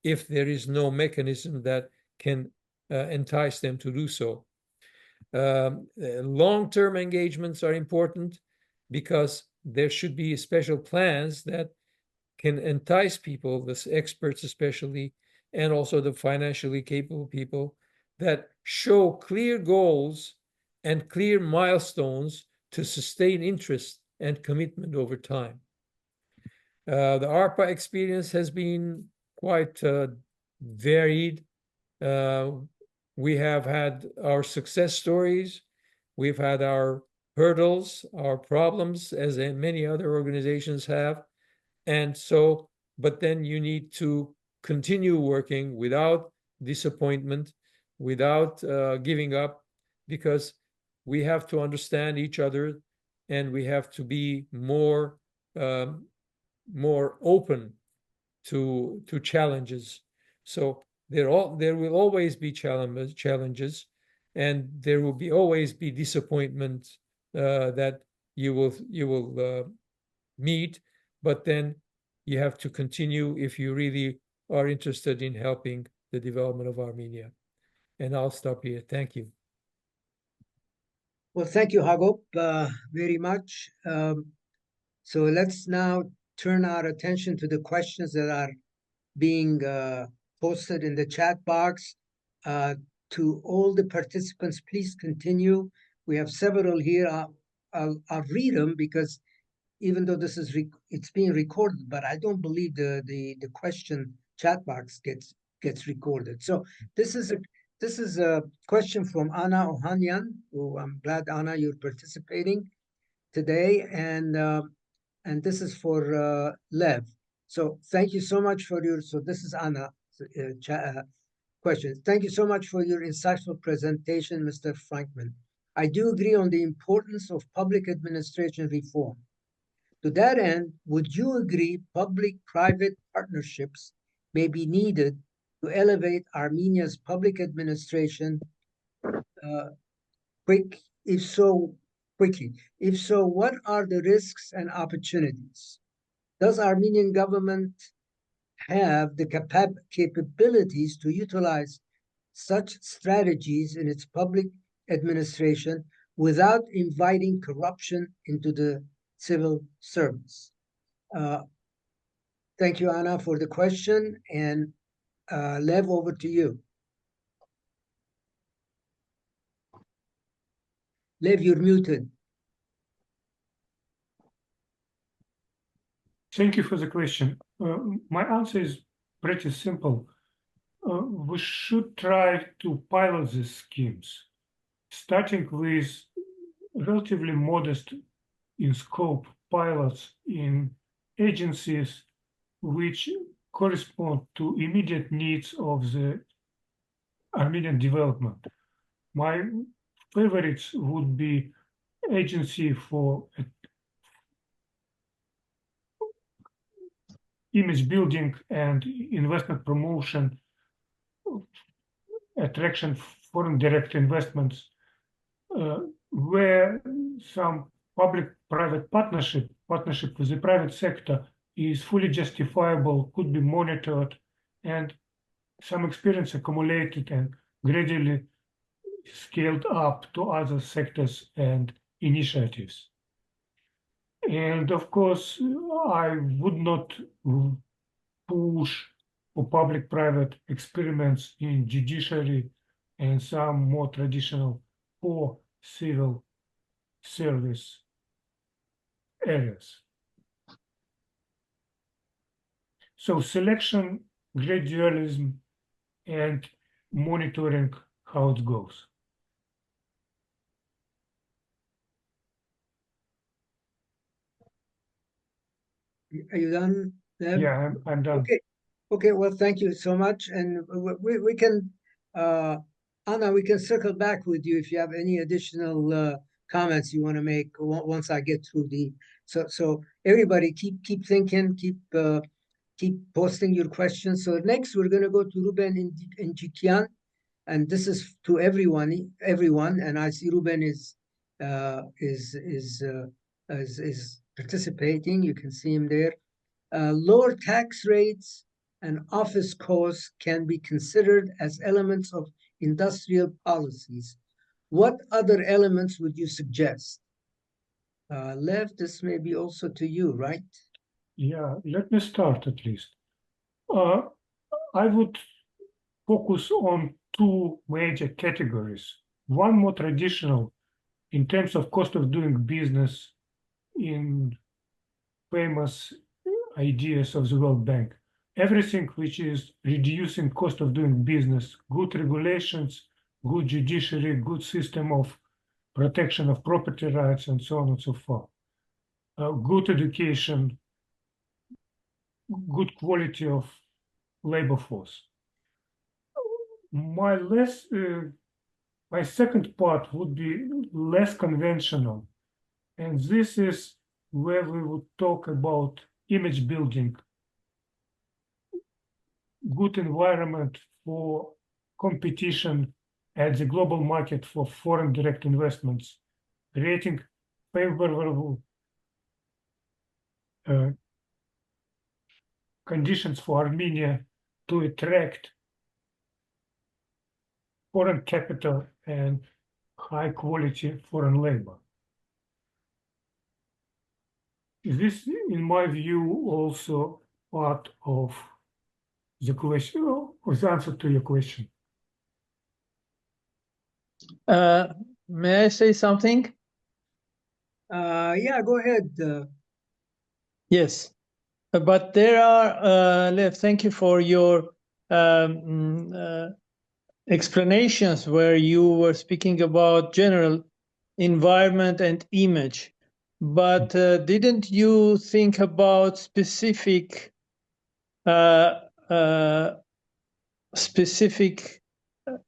if there is no mechanism that can entice them to do so. Long-term engagements are important because there should be special plans that can entice people, the experts especially, and also the financially capable people, that show clear goals and clear milestones to sustain interest and commitment over time. The ARPA experience has been quite varied. We have had our success stories. We've had our hurdles, our problems, as many other organizations have. And so, but then you need to continue working without disappointment, without giving up, because we have to understand each other and we have to be more open to challenges. So there will always be challenges, and there will always be disappointment that you will meet. But then you have to continue if you really are interested in helping the development of Armenia. And I'll stop here. Thank you.
Well, thank you, Hagop, very much. So let's now turn our attention to the questions that are being posted in the chat box. To all the participants, please continue. We have several here. I'll read them because even though this is it's being recorded, but I don't believe the question chat box gets recorded. So this is a question from Anna Ohanyan, who I'm glad, Anna, you're participating today, and this is for Lev. So thank you so much for your. So this is Anna question. Thank you so much for your insightful presentation, Mr. Freinkman. I do agree on the importance of public administration reform. To that end, would you agree public-private partnerships may be needed to elevate Armenia's public administration quickly? If so, what are the risks and opportunities? Does Armenian government have the capabilities to utilize such strategies in its public administration without inviting corruption into the civil service? Thank you, Anna, for the question. And Lev, over to you. Lev, you're muted.
Thank you for the question. My answer is pretty simple. we should try to pilot these schemes, starting with relatively modest in scope pilots in agencies which correspond to immediate needs of the Armenian development. My favorites would be agency for image building and investment promotion, attraction foreign direct investments, where some public-private partnership with the private sector is fully justifiable, could be monitored, and some experience accumulated and gradually scaled up to other sectors and initiatives. And of course, I would not push for public-private experiments in judiciary and some more traditional or civil service areas. So selection, gradualism, and monitoring how it goes.
Are you done, Deb?
Yeah, I'm done.
Okay. Okay, well, thank you so much. And we can, Anna, we can circle back with you if you have any additional comments you want to make once I get through the, so everybody keep thinking, keep posting your questions. So next we're going to go to Ruben Anzhela, and this is to everyone, and I see Ruben is participating. You can see him there. Lower tax rates and office costs can be considered as elements of industrial policies. What other elements would you suggest? Lev, this may be also to you, right?
Yeah, let me start at least. I would focus on two major categories. One more traditional in terms of cost of doing business in famous ideas of the World Bank. Everything which is reducing cost of doing business, good regulations, good judiciary, good system of protection of property rights, and so on and so forth. Good education, good quality of labor force. My second part would be less conventional, and this is where we would talk about image building, good environment for competition at the global market for foreign direct investments, creating favorable conditions for Armenia to attract foreign capital and high quality foreign labor. This, in my view, also part of the question, or the answer to your question.
May I say something?
Yeah, go ahead.
Yes, but there are, Lev, thank you for your explanations where you were speaking about general environment and image. But didn't you think about specific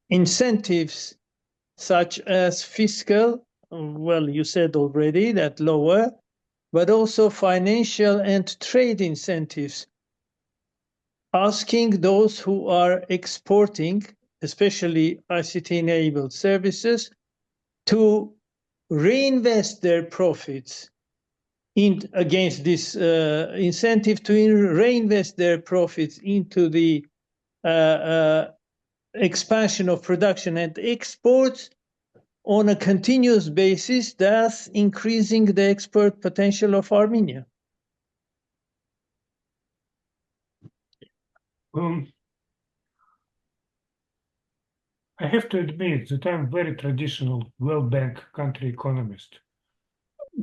incentives such as fiscal? Well, you said already that lower, but also financial and trade incentives, asking those who are exporting, especially ICT-enabled services, to reinvest their profits against this incentive to reinvest their profits into the expansion of production and exports on a continuous basis, thus increasing the export potential of Armenia.
I have to admit that I'm a very traditional World Bank country economist.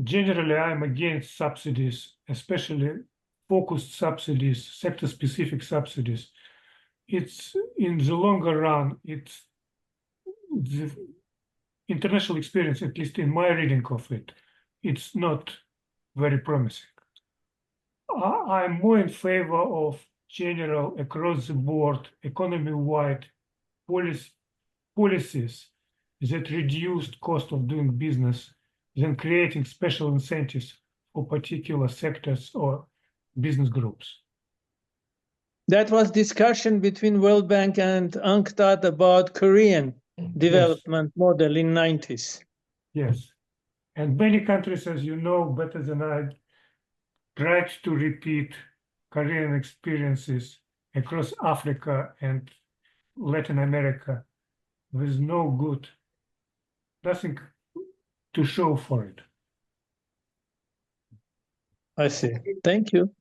Generally, I'm against subsidies, especially focused subsidies, sector-specific subsidies, it's in the longer run, it's the international experience, at least in my reading of it, it's not very promising. I'm more in favor of general, across the board, economy-wide policies that reduced cost of doing business than creating special incentives for particular sectors or business groups.
That was discussion between World Bank and UNCTAD about Korean development model in 90s.
Yes. And many countries, as you know better than I, tried to repeat Korean experiences across Africa and Latin America with nothing to show for it.
I see. Thank you.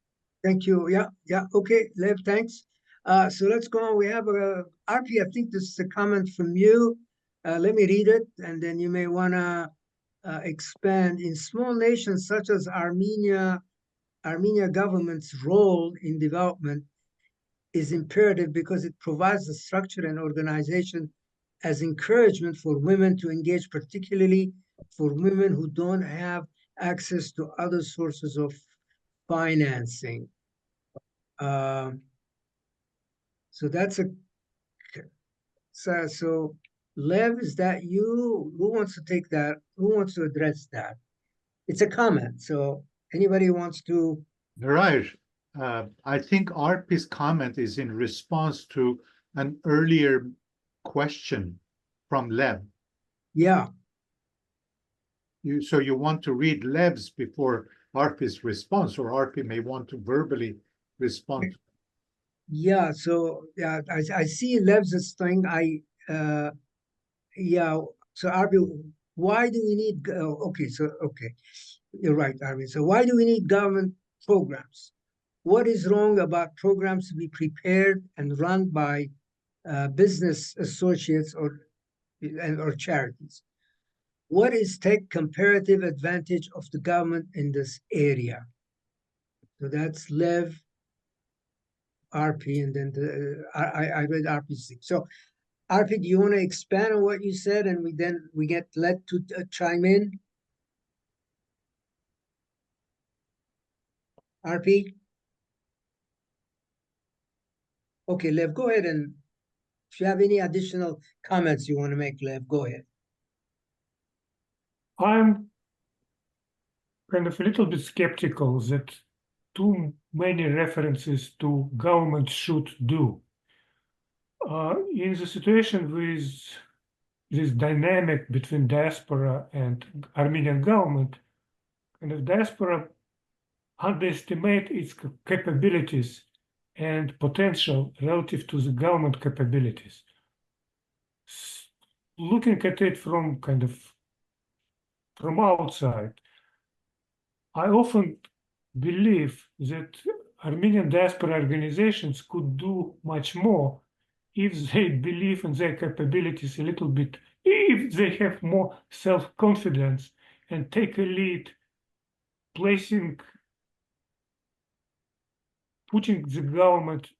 Thank you. Yeah. Okay, Lev, thanks. So let's go on. We have Arpie, I think this is a comment from you. Let me read it, and then you may want to expand. In small nations such as Armenia government's role in development is imperative because it provides the structure and organization as encouragement for women to engage, particularly for women who don't have access to other sources of financing. So that's so Lev, is that you? Who wants to take that? Who wants to address that? It's a comment, so anybody wants to?
Right. I think Arpie's comment is in response to an earlier question from Lev.
Yeah.
So you want to read Lev's before Arpie's response, or Arpie may want to verbally respond.
Yeah, so yeah, I see Lev's thing. So Arpie, why do we need, okay, you're right, Arpie. So why do we need government programs? What is wrong about programs to be prepared and run by business associates or charities? What is tech comparative advantage of the government in this area? So that's Lev, Arpie, and then I read Arpie's thing. So Arpie, do you want to expand on what you said, and we get led to chime in? Arpie? Okay, Lev, go ahead, and if you have any additional comments you want to make, Lev, go ahead.
I'm kind of a little bit skeptical that too many references to government should do. In the situation with this dynamic between diaspora and Armenian government, kind of diaspora underestimate its capabilities and potential relative to the government capabilities. Looking at it from outside, I often believe that Armenian diaspora organizations could do much more if they believe in their capabilities a little bit, if they have more self-confidence and take a lead, putting the government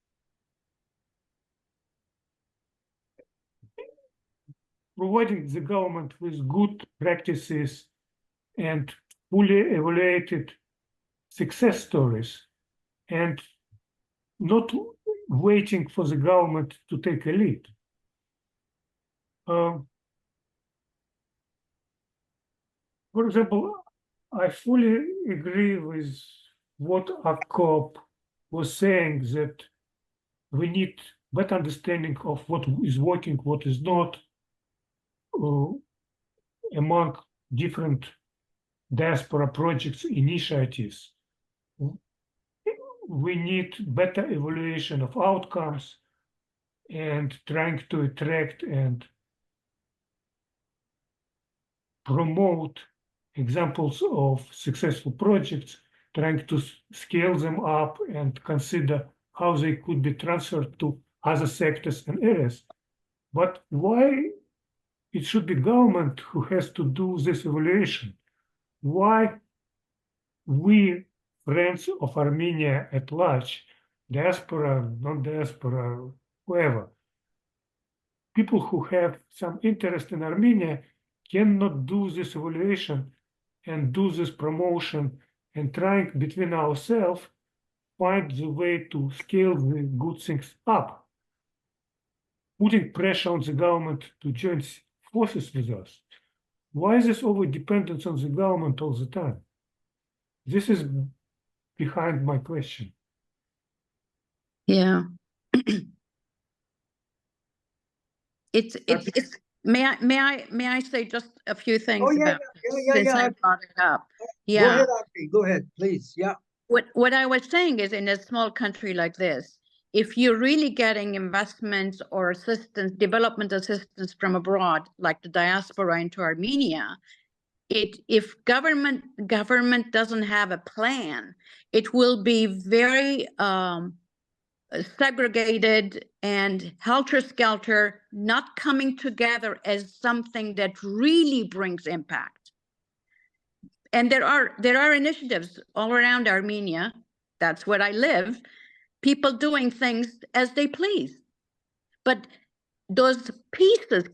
providing the government with good practices and fully evaluated success stories, and not waiting for the government to take a lead. For example, I fully agree with what Hagop was saying, that we need better understanding of what is working, what is not, among different diaspora projects, initiatives. We need better evaluation of outcomes and trying to attract and promote examples of successful projects, trying to scale them up and consider how they could be transferred to other sectors and areas. But why it should be government who has to do this evaluation? Why we, friends of Armenia at large, diaspora, non-diaspora, whoever. People who have some interest in Armenia cannot do this evaluation and do this promotion and trying between ourselves find the way to scale the good things up, putting pressure on the government to join forces with us. Why is this over dependence on the government all the time? This is behind my question.
Yeah. It's may I say just a few things about this since I brought it up. Yeah.
Go ahead, Arpie. Go ahead, please. Yeah.
What I was saying is, in a small country like this, if you're really getting investments or assistance, development assistance from abroad, like the diaspora into Armenia, if government doesn't have a plan, it will be very segregated and helter-skelter, not coming together as something that really brings impact. And there are initiatives all around Armenia. That's where I live. People doing things as they please. But those pieces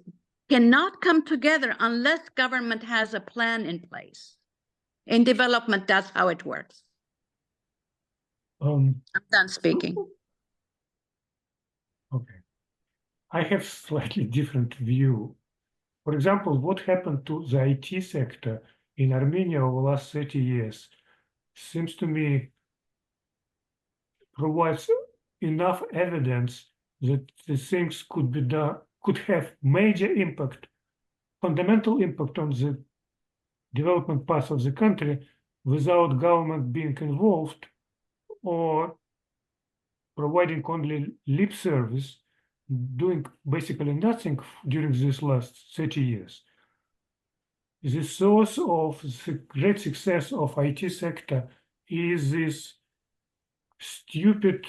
cannot come together unless government has a plan in place. In development, that's how it works. I'm done speaking.
Okay. I have slightly different view. For example, what happened to the IT sector in Armenia over the last 30 years seems to me provides enough evidence that the things could be done, could have major impact, fundamental impact on the development path of the country without government being involved or providing only lip service, doing basically nothing during this last 30 years. The source of the great success of IT sector is this stupid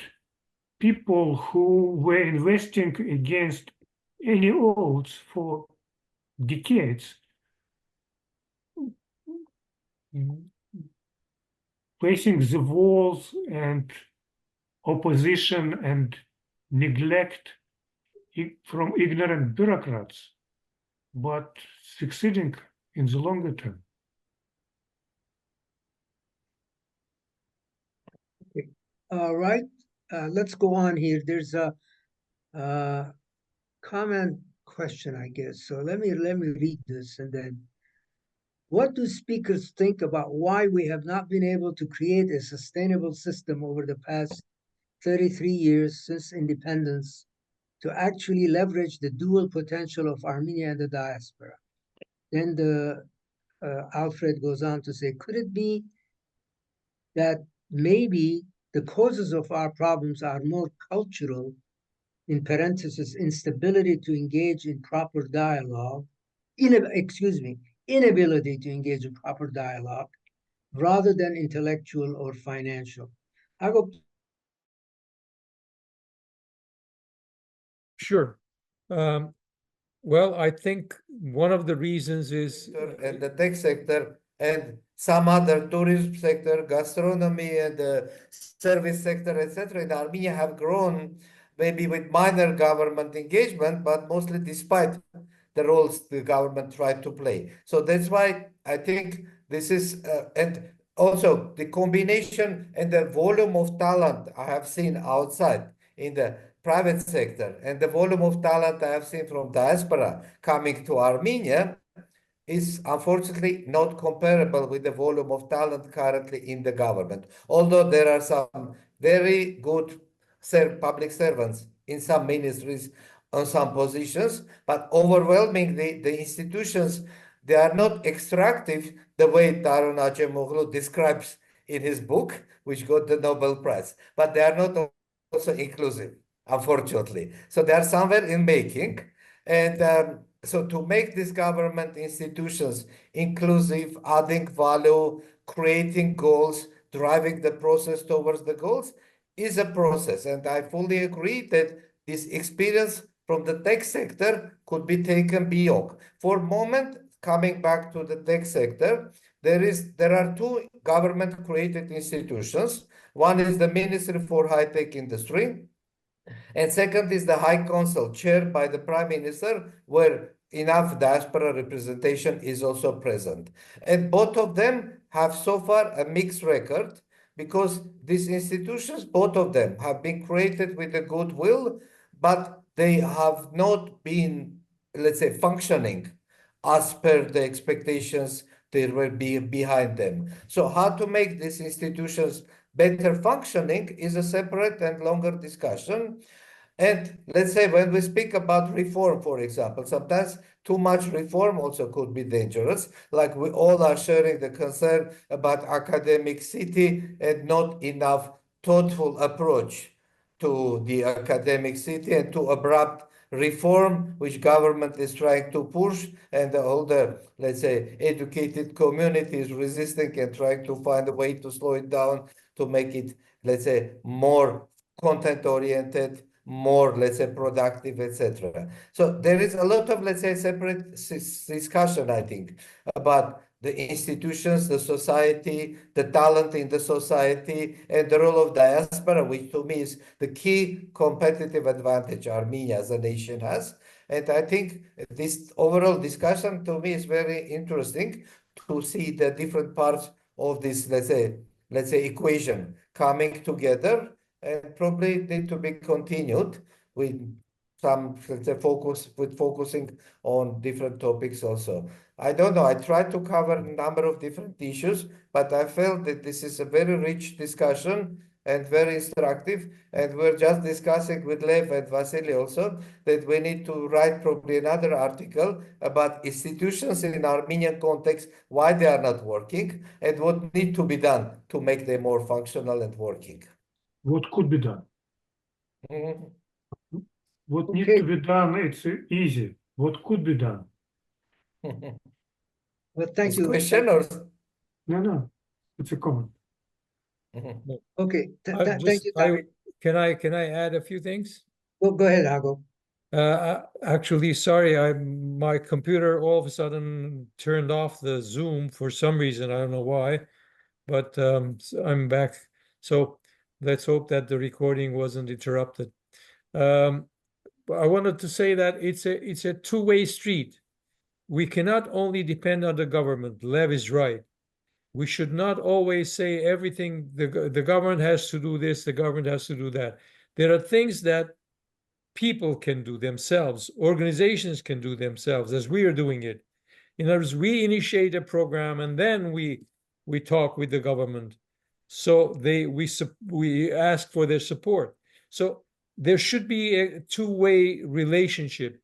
people who were investing against any odds for decades, facing the walls and opposition and neglect from ignorant bureaucrats, but succeeding in the longer term.
Okay. All right. Let's go on here. There's a comment question, I guess. So let me read this, and then what do speakers think about why we have not been able to create a sustainable system over the past 33 years since independence to actually leverage the dual potential of Armenia and the diaspora? Then Alfred goes on to say, could it be that maybe the causes of our problems are more cultural, in parentheses, instability to engage in proper dialogue, inability to engage in proper dialogue, rather than intellectual or financial? Hagop.
Sure. Well, I think one of the reasons is
and the tech sector and some other tourism sector, gastronomy and the service sector, etc. in Armenia have grown maybe with minor government engagement, but mostly despite the roles the government tried to play. So that's why I think this is, and also the combination and the volume of talent I have seen outside in the private sector and the volume of talent I have seen from diaspora coming to Armenia is unfortunately not comparable with the volume of talent currently in the government. Although there are some very good public servants in some ministries on some positions, but overwhelmingly the institutions, they are not extractive the way Tarun Acemoglu describes in his book, which got the Nobel Prize, but they are not also inclusive, unfortunately. So they are somewhere in making. And so to make these government institutions inclusive, adding value, creating goals, driving the process towards the goals is a process. And I fully agree that this experience from the tech sector could be taken beyond. For a moment, coming back to the tech sector, there are two government-created institutions. One is the Ministry for High-Tech Industry, And second is the High Council chaired by the Prime Minister, where enough diaspora representation is also present. And both of them have so far a mixed record because these institutions, both of them, have been created with a goodwill, but they have not been, let's say, functioning as per the expectations that were behind them. So how to make these institutions better functioning is a separate and longer discussion. And let's say when we speak about reform, for example, sometimes too much reform also could be dangerous. Like we all are sharing the concern about academic city and not enough thoughtful approach to the academic city and to abrupt reform which government is trying to push, and all the, let's say, educated community is resisting and trying to find a way to slow it down, to make it, let's say, more content oriented, more, let's say, productive, etc. So there is a lot of, let's say, separate discussion, I think, about the institutions, the society, the talent in the society, and the role of diaspora, which to me is the key competitive advantage Armenia as a nation has. And I think this overall discussion to me is very interesting to see the different parts of this, let's say, equation coming together, and probably need to be continued with some, let's say, focusing on different topics also. I don't know, I tried to cover a number of different issues, but I felt that this is a very rich discussion and very instructive. And we're just discussing with Lev and Vasily also that we need to write probably another article about institutions in Armenian context, why they are not working, and what need to be done to make them more functional and working.
What could be done?
Mhm.
What needs
Okay.
to be done, it's easy. What could be done?
Well, thank
It's
you.
question or
No, it's a comment.
Mhm.
Okay,
Just,
thank you, David.
can I add a few things?
Go ahead, Hagop.
Actually, sorry, my computer all of a sudden turned off the Zoom for some reason. I don't know why, but so I'm back. So let's hope that the recording wasn't interrupted. I wanted to say that it's a two-way street. We cannot only depend on the government. Lev is right. We should not always say everything, the government has to do this, the government has to do that. There are things that people can do themselves, organizations can do themselves, as we are doing it. In other words, we initiate a program and then we talk with the government. So we ask for their support. So there should be a two-way relationship,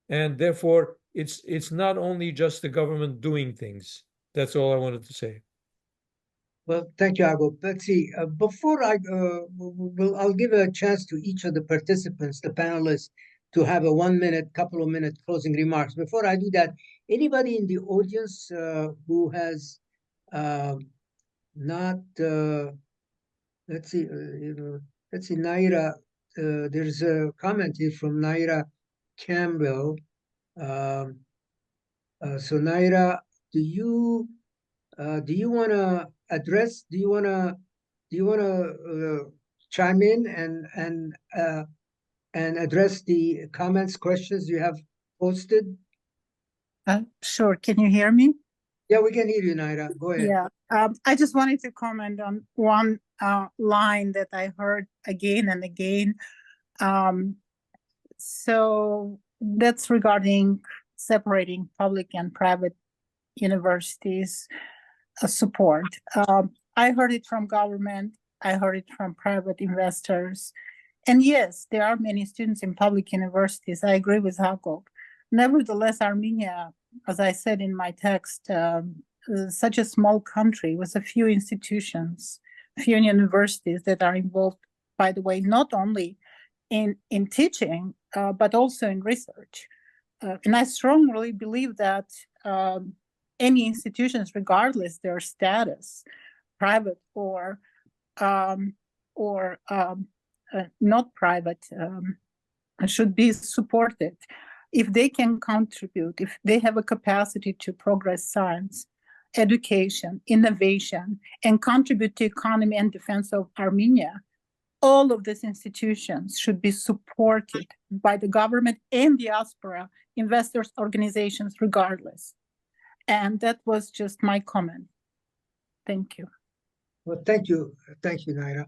and therefore it's not only just the government doing things. That's all I wanted to say.
Well, thank you, Hagop. Let's see. Before I'll give a chance to each of the participants, the panelists, to have a 1 minute, couple of minute closing remarks. Before I do that, anybody in the audience who has not, let's see, Naira, there's a comment here from Naira Campbell. So Naira, do you want to address? Do you want to chime in and address the comments, questions you have posted?
Sure. Can you hear me?
Yeah, we can hear you, Naira. Go ahead.
Yeah. I just wanted to comment on one line that I heard again and again. So that's regarding separating public and private universities support. I heard it from government. I heard it from private investors. And yes, there are many students in public universities. I agree with Hagop. Nevertheless, Armenia, as I said in my text, such a small country with a few institutions, few universities that are involved, by the way, not only in teaching, but also in research. And I strongly believe that any institutions, regardless their status, private or not private, should be supported if they can contribute, if they have a capacity to progress science, education, innovation, and contribute to economy and defense of Armenia. all of these institutions should be supported by the government and diaspora investors organizations regardless. And that was just my comment. Thank you.
Well, thank you, Naira.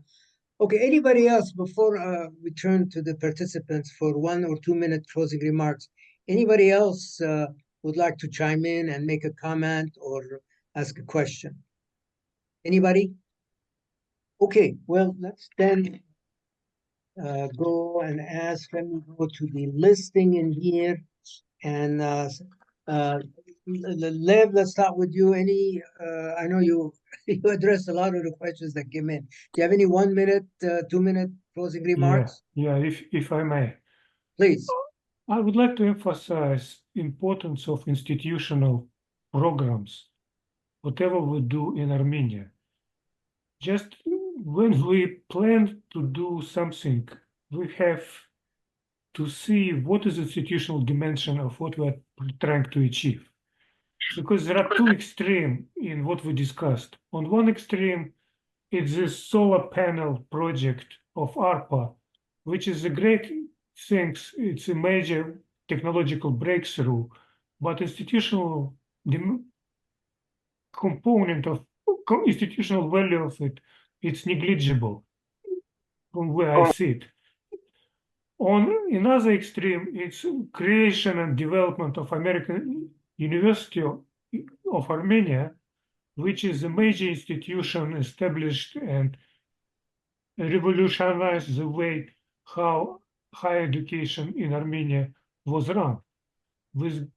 Okay, anybody else before we turn to the participants for 1 or 2 minute closing remarks? Anybody else would like to chime in and make a comment or ask a question? Anybody? Okay, well, let's then go and ask. Let me go to the listing in here. And Lev, let's start with you. I know you addressed a lot of the questions that came in. Do you have any 1 minute, 2 minute closing remarks?
Yeah, if I may.
Please.
I would like to emphasize importance of institutional programs, whatever we do in Armenia. Just when we plan to do something, we have to see what is the institutional dimension of what we are trying to achieve. Because there are two extremes in what we discussed. On one extreme, it's this solar panel project of ARPA, which is a great thing. It's a major technological breakthrough, but institutional component of institutional value of it, it's negligible from where I see it. On another extreme, it's creation and development of American University of Armenia, which is a major institution established and revolutionized the way how higher education in Armenia was run, with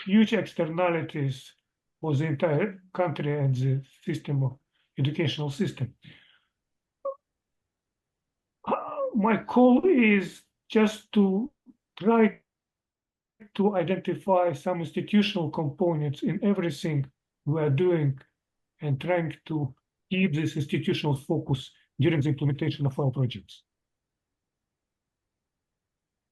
huge externalities for the entire country and the system of educational system. My call is just to try to identify some institutional components in everything we are doing and trying to keep this institutional focus during the implementation of our projects.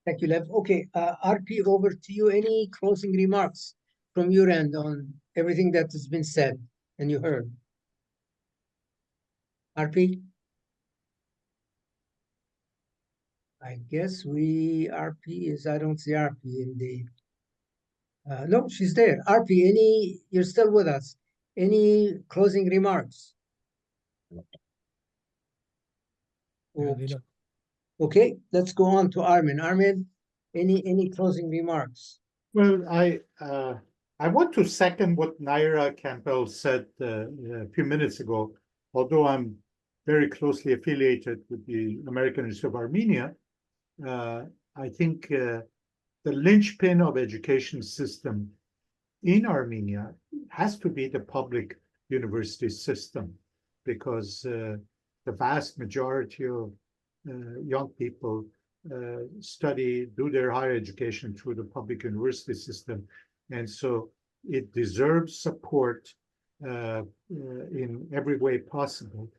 Thank you, Lev. Okay, Arpie, over to you. Any closing remarks from your end on everything that has been said and you heard? Arpie? I guess Arpie is, I don't see Arpie in the, no, she's there. Arpie, you're still with us. Any closing remarks? Okay, let's go on to Armen. Armen, any closing remarks?
Well, I want to second what Naira Campbell said a few minutes ago. Although I'm very closely affiliated with the American Institute of Armenia, I think the linchpin of education system in Armenia has to be the public university system, because the vast majority of young people do their higher education through the public university system. And so it deserves support in every way possible,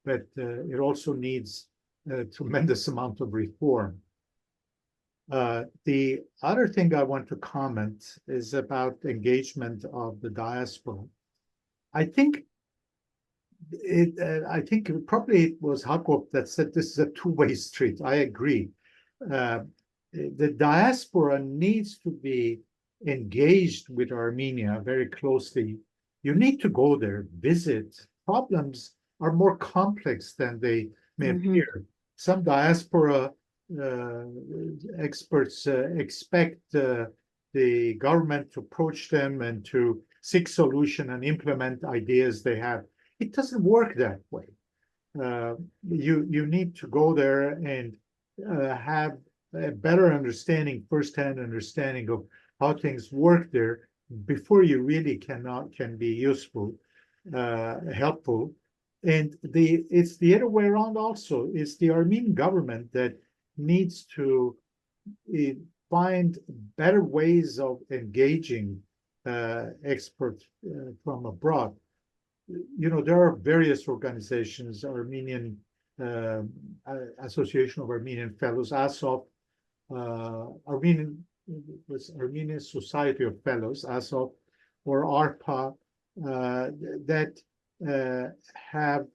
but it also needs a tremendous amount of reform. The other thing I want to comment is about engagement of the diaspora. I think probably it was Hagop that said this is a two-way street. I agree. The diaspora needs to be engaged with Armenia very closely. You need to go there, visit. Problems are more complex than they may appear. Some diaspora experts expect the government to approach them and to seek solution and implement ideas they have. It doesn't work that way. You need to go there and have a better understanding, firsthand understanding of how things work there before you really can be useful, helpful. And it's the other way around also. It's the Armenian government that needs to find better ways of engaging experts from abroad. You know, there are various organizations, Armenian Association of Armenian Fellows, ASOF, Armenian Society of Fellows, ASOF, or ARPA, that have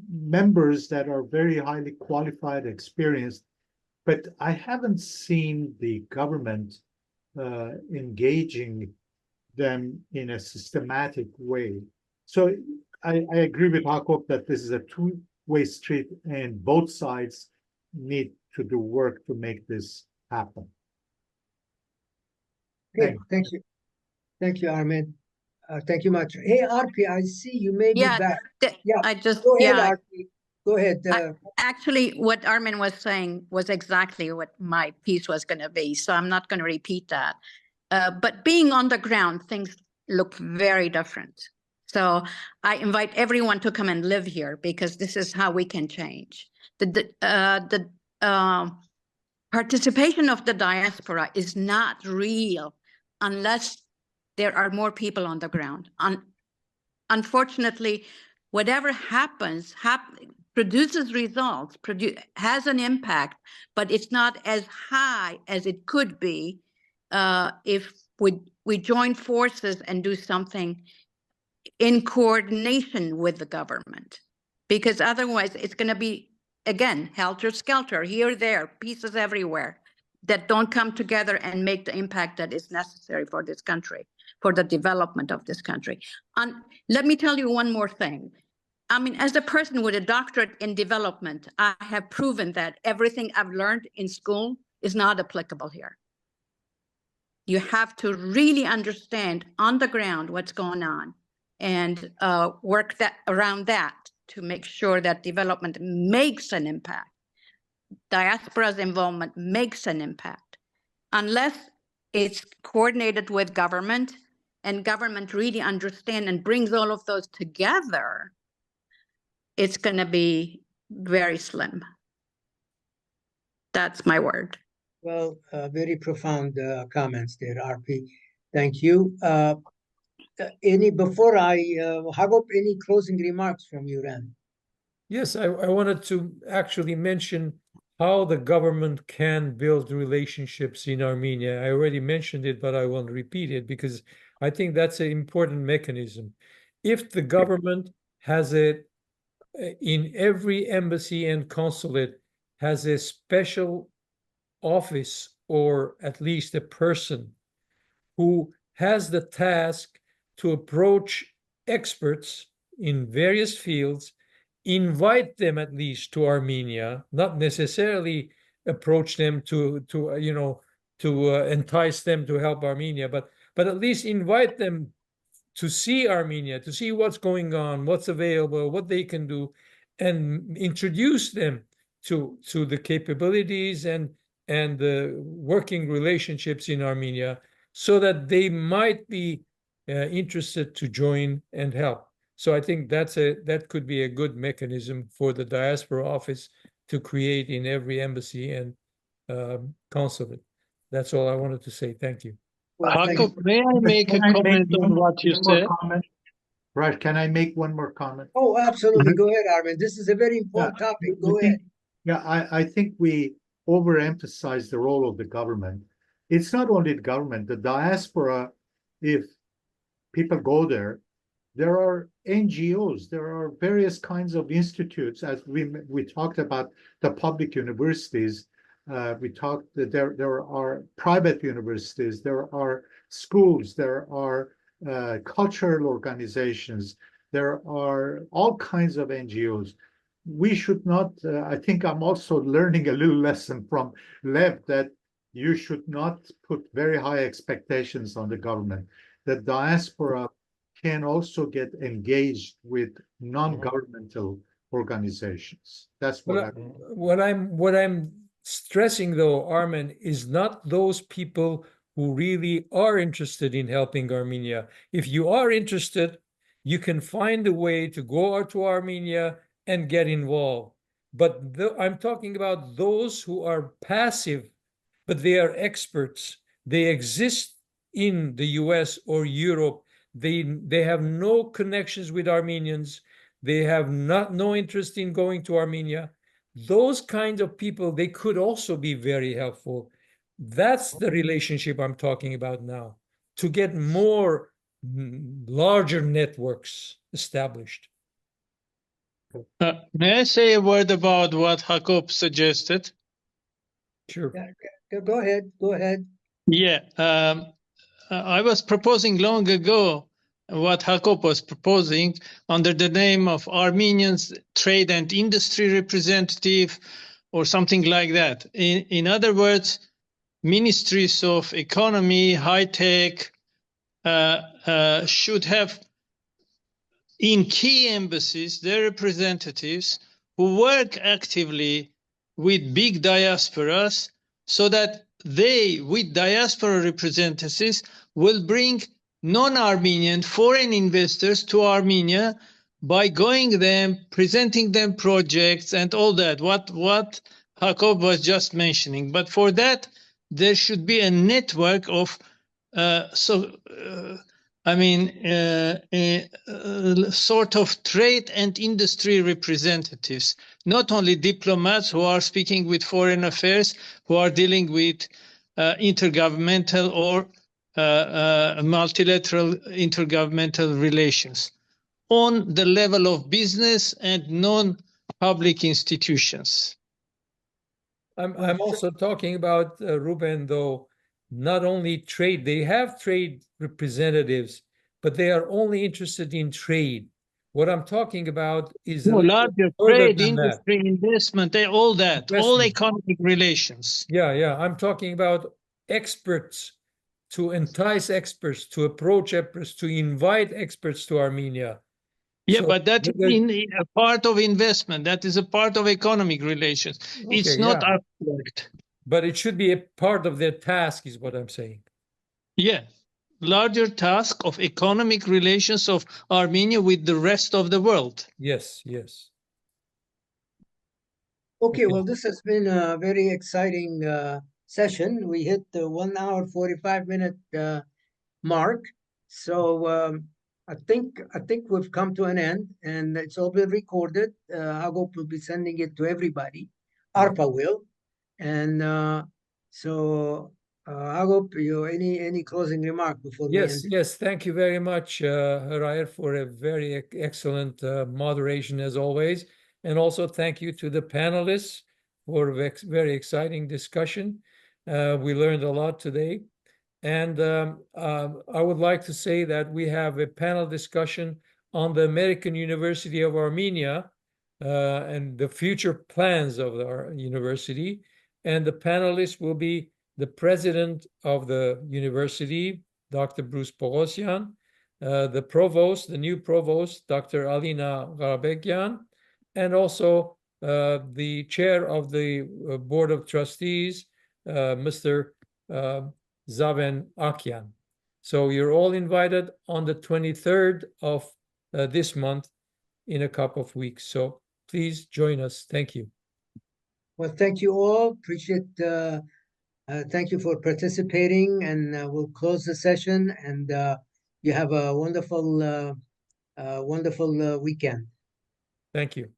members that are very highly qualified, experienced, but I haven't seen the government engaging them in a systematic way. So I agree with Hagop that this is a two-way street and both sides need to do work to make this happen.
Okay, thank you. Thank you, Armen. Thank you much. Hey, Arpie, I see you may be back. Yeah,
I just,
go ahead, Arpie. Go ahead.
Actually, what Armen was saying was exactly what my piece was going to be, so I'm not going to repeat that. But being on the ground, things look very different. So I invite everyone to come and live here because this is how we can change. The participation of the diaspora is not real unless there are more people on the ground. Unfortunately, whatever happens produces results, has an impact, but it's not as high as it could be if we join forces and do something in coordination with the government. Because otherwise it's going to be, again, helter-skelter, here, there, pieces everywhere that don't come together and make the impact that is necessary for this country, for the development of this country. Let me tell you one more thing. I mean, as a person with a doctorate in development, I have proven that everything I've learned in school is not applicable here. You have to really understand on the ground what's going on and work around that to make sure that development makes an impact. Diaspora's involvement makes an impact. Unless it's coordinated with government and government really understand and brings all of those together, it's going to be very slim. That's my word.
Well, very profound comments there, Arpie. Thank you. Before Hagop, any closing remarks from your end?
Yes, I wanted to actually mention how the government can build relationships in Armenia. I already mentioned it, but I won't repeat it because I think that's an important mechanism. If the government has in every embassy and consulate has a special office or at least a person who has the task to approach experts in various fields, invite them at least to Armenia, not necessarily approach them to entice them to help Armenia, but at least invite them to see Armenia, to see what's going on, what's available, what they can do, and introduce them to the capabilities and the working relationships in Armenia so that they might be interested to join and help. So I think that could be a good mechanism for the diaspora office to create in every embassy and consulate. That's all I wanted to say. Thank you.
Well,
Hagop, may I make a comment on what you said?
Right, can I make one more comment?
Oh, absolutely. Go ahead, Armen. This is a very important topic. Go ahead.
Yeah, I think we overemphasize the role of the government. It's not only the government, the diaspora, if people go there are NGOs, there are various kinds of institutes, as we talked about the public universities, we talked that there are private universities, there are schools, there are cultural organizations, there are all kinds of NGOs. We should not, I think I'm also learning a little lesson from Lev that you should not put very high expectations on the government. The diaspora can also get engaged with non-governmental organizations. That's what
I'm stressing though, Armen, is not those people who really are interested in helping Armenia. If you are interested, you can find a way to go out to Armenia and get involved. But I'm talking about those who are passive, but they are experts. They exist in the US or Europe. They have no connections with Armenians. They have no interest in going to Armenia. Those kinds of people, they could also be very helpful. That's the relationship I'm talking about now, to get more larger networks established.
May I say a word about what Hagop suggested?
Sure.
Go ahead. Go ahead.
Yeah, I was proposing long ago what Hagop was proposing under the name of Armenians Trade and Industry Representative or something like that. In other words, ministries of economy, high tech should have in key embassies their representatives who work actively with big diasporas so that they, with diaspora representatives, will bring non-Armenian foreign investors to Armenia by going them, presenting them projects and all that, what Hagop was just mentioning. But for that, there should be a network of sort of trade and industry representatives, not only diplomats who are speaking with foreign affairs, who are dealing with intergovernmental or multilateral intergovernmental relations on the level of business and non-public institutions.
I'm also talking about, Ruben, though, not only trade, they have trade representatives, but they are only interested in trade. What I'm talking about is
larger trade, industry, investment, all that, all economic relations.
Yeah. I'm talking about experts, to entice experts, to approach experts, to invite experts to Armenia.
Yeah, so, but that is a part of investment. That is a part of economic relations. Okay, it's not abstract.
But it should be a part of their task, is what I'm saying.
Yeah, larger task of economic relations of Armenia with the rest of the world.
Yes.
Okay, well, this has been a very exciting session. We hit the 1 hour 45-minute mark. So I think we've come to an end, and it's all been recorded. Hagop will be sending it to everybody. ARPA will, and Hagop, any closing remark before we end?
Yes. Thank you very much, Hriar, for a very excellent moderation as always, and also thank you to the panelists for a very exciting discussion. We learned a lot today. And I would like to say that we have a panel discussion on the American University of Armenia and the future plans of our university. And the panelists will be the president of the university, Dr. Bruce Panossian, the provost, the new provost, Dr. Alina Garabekian, and also the chair of the board of trustees, Mr. Zaven Akyan. So you're all invited on the 23rd of this month in a couple of weeks. So please join us. Thank you.
Well, thank you all. Appreciate. Thank you for participating, and we'll close the session. And you have a wonderful weekend.
Thank you.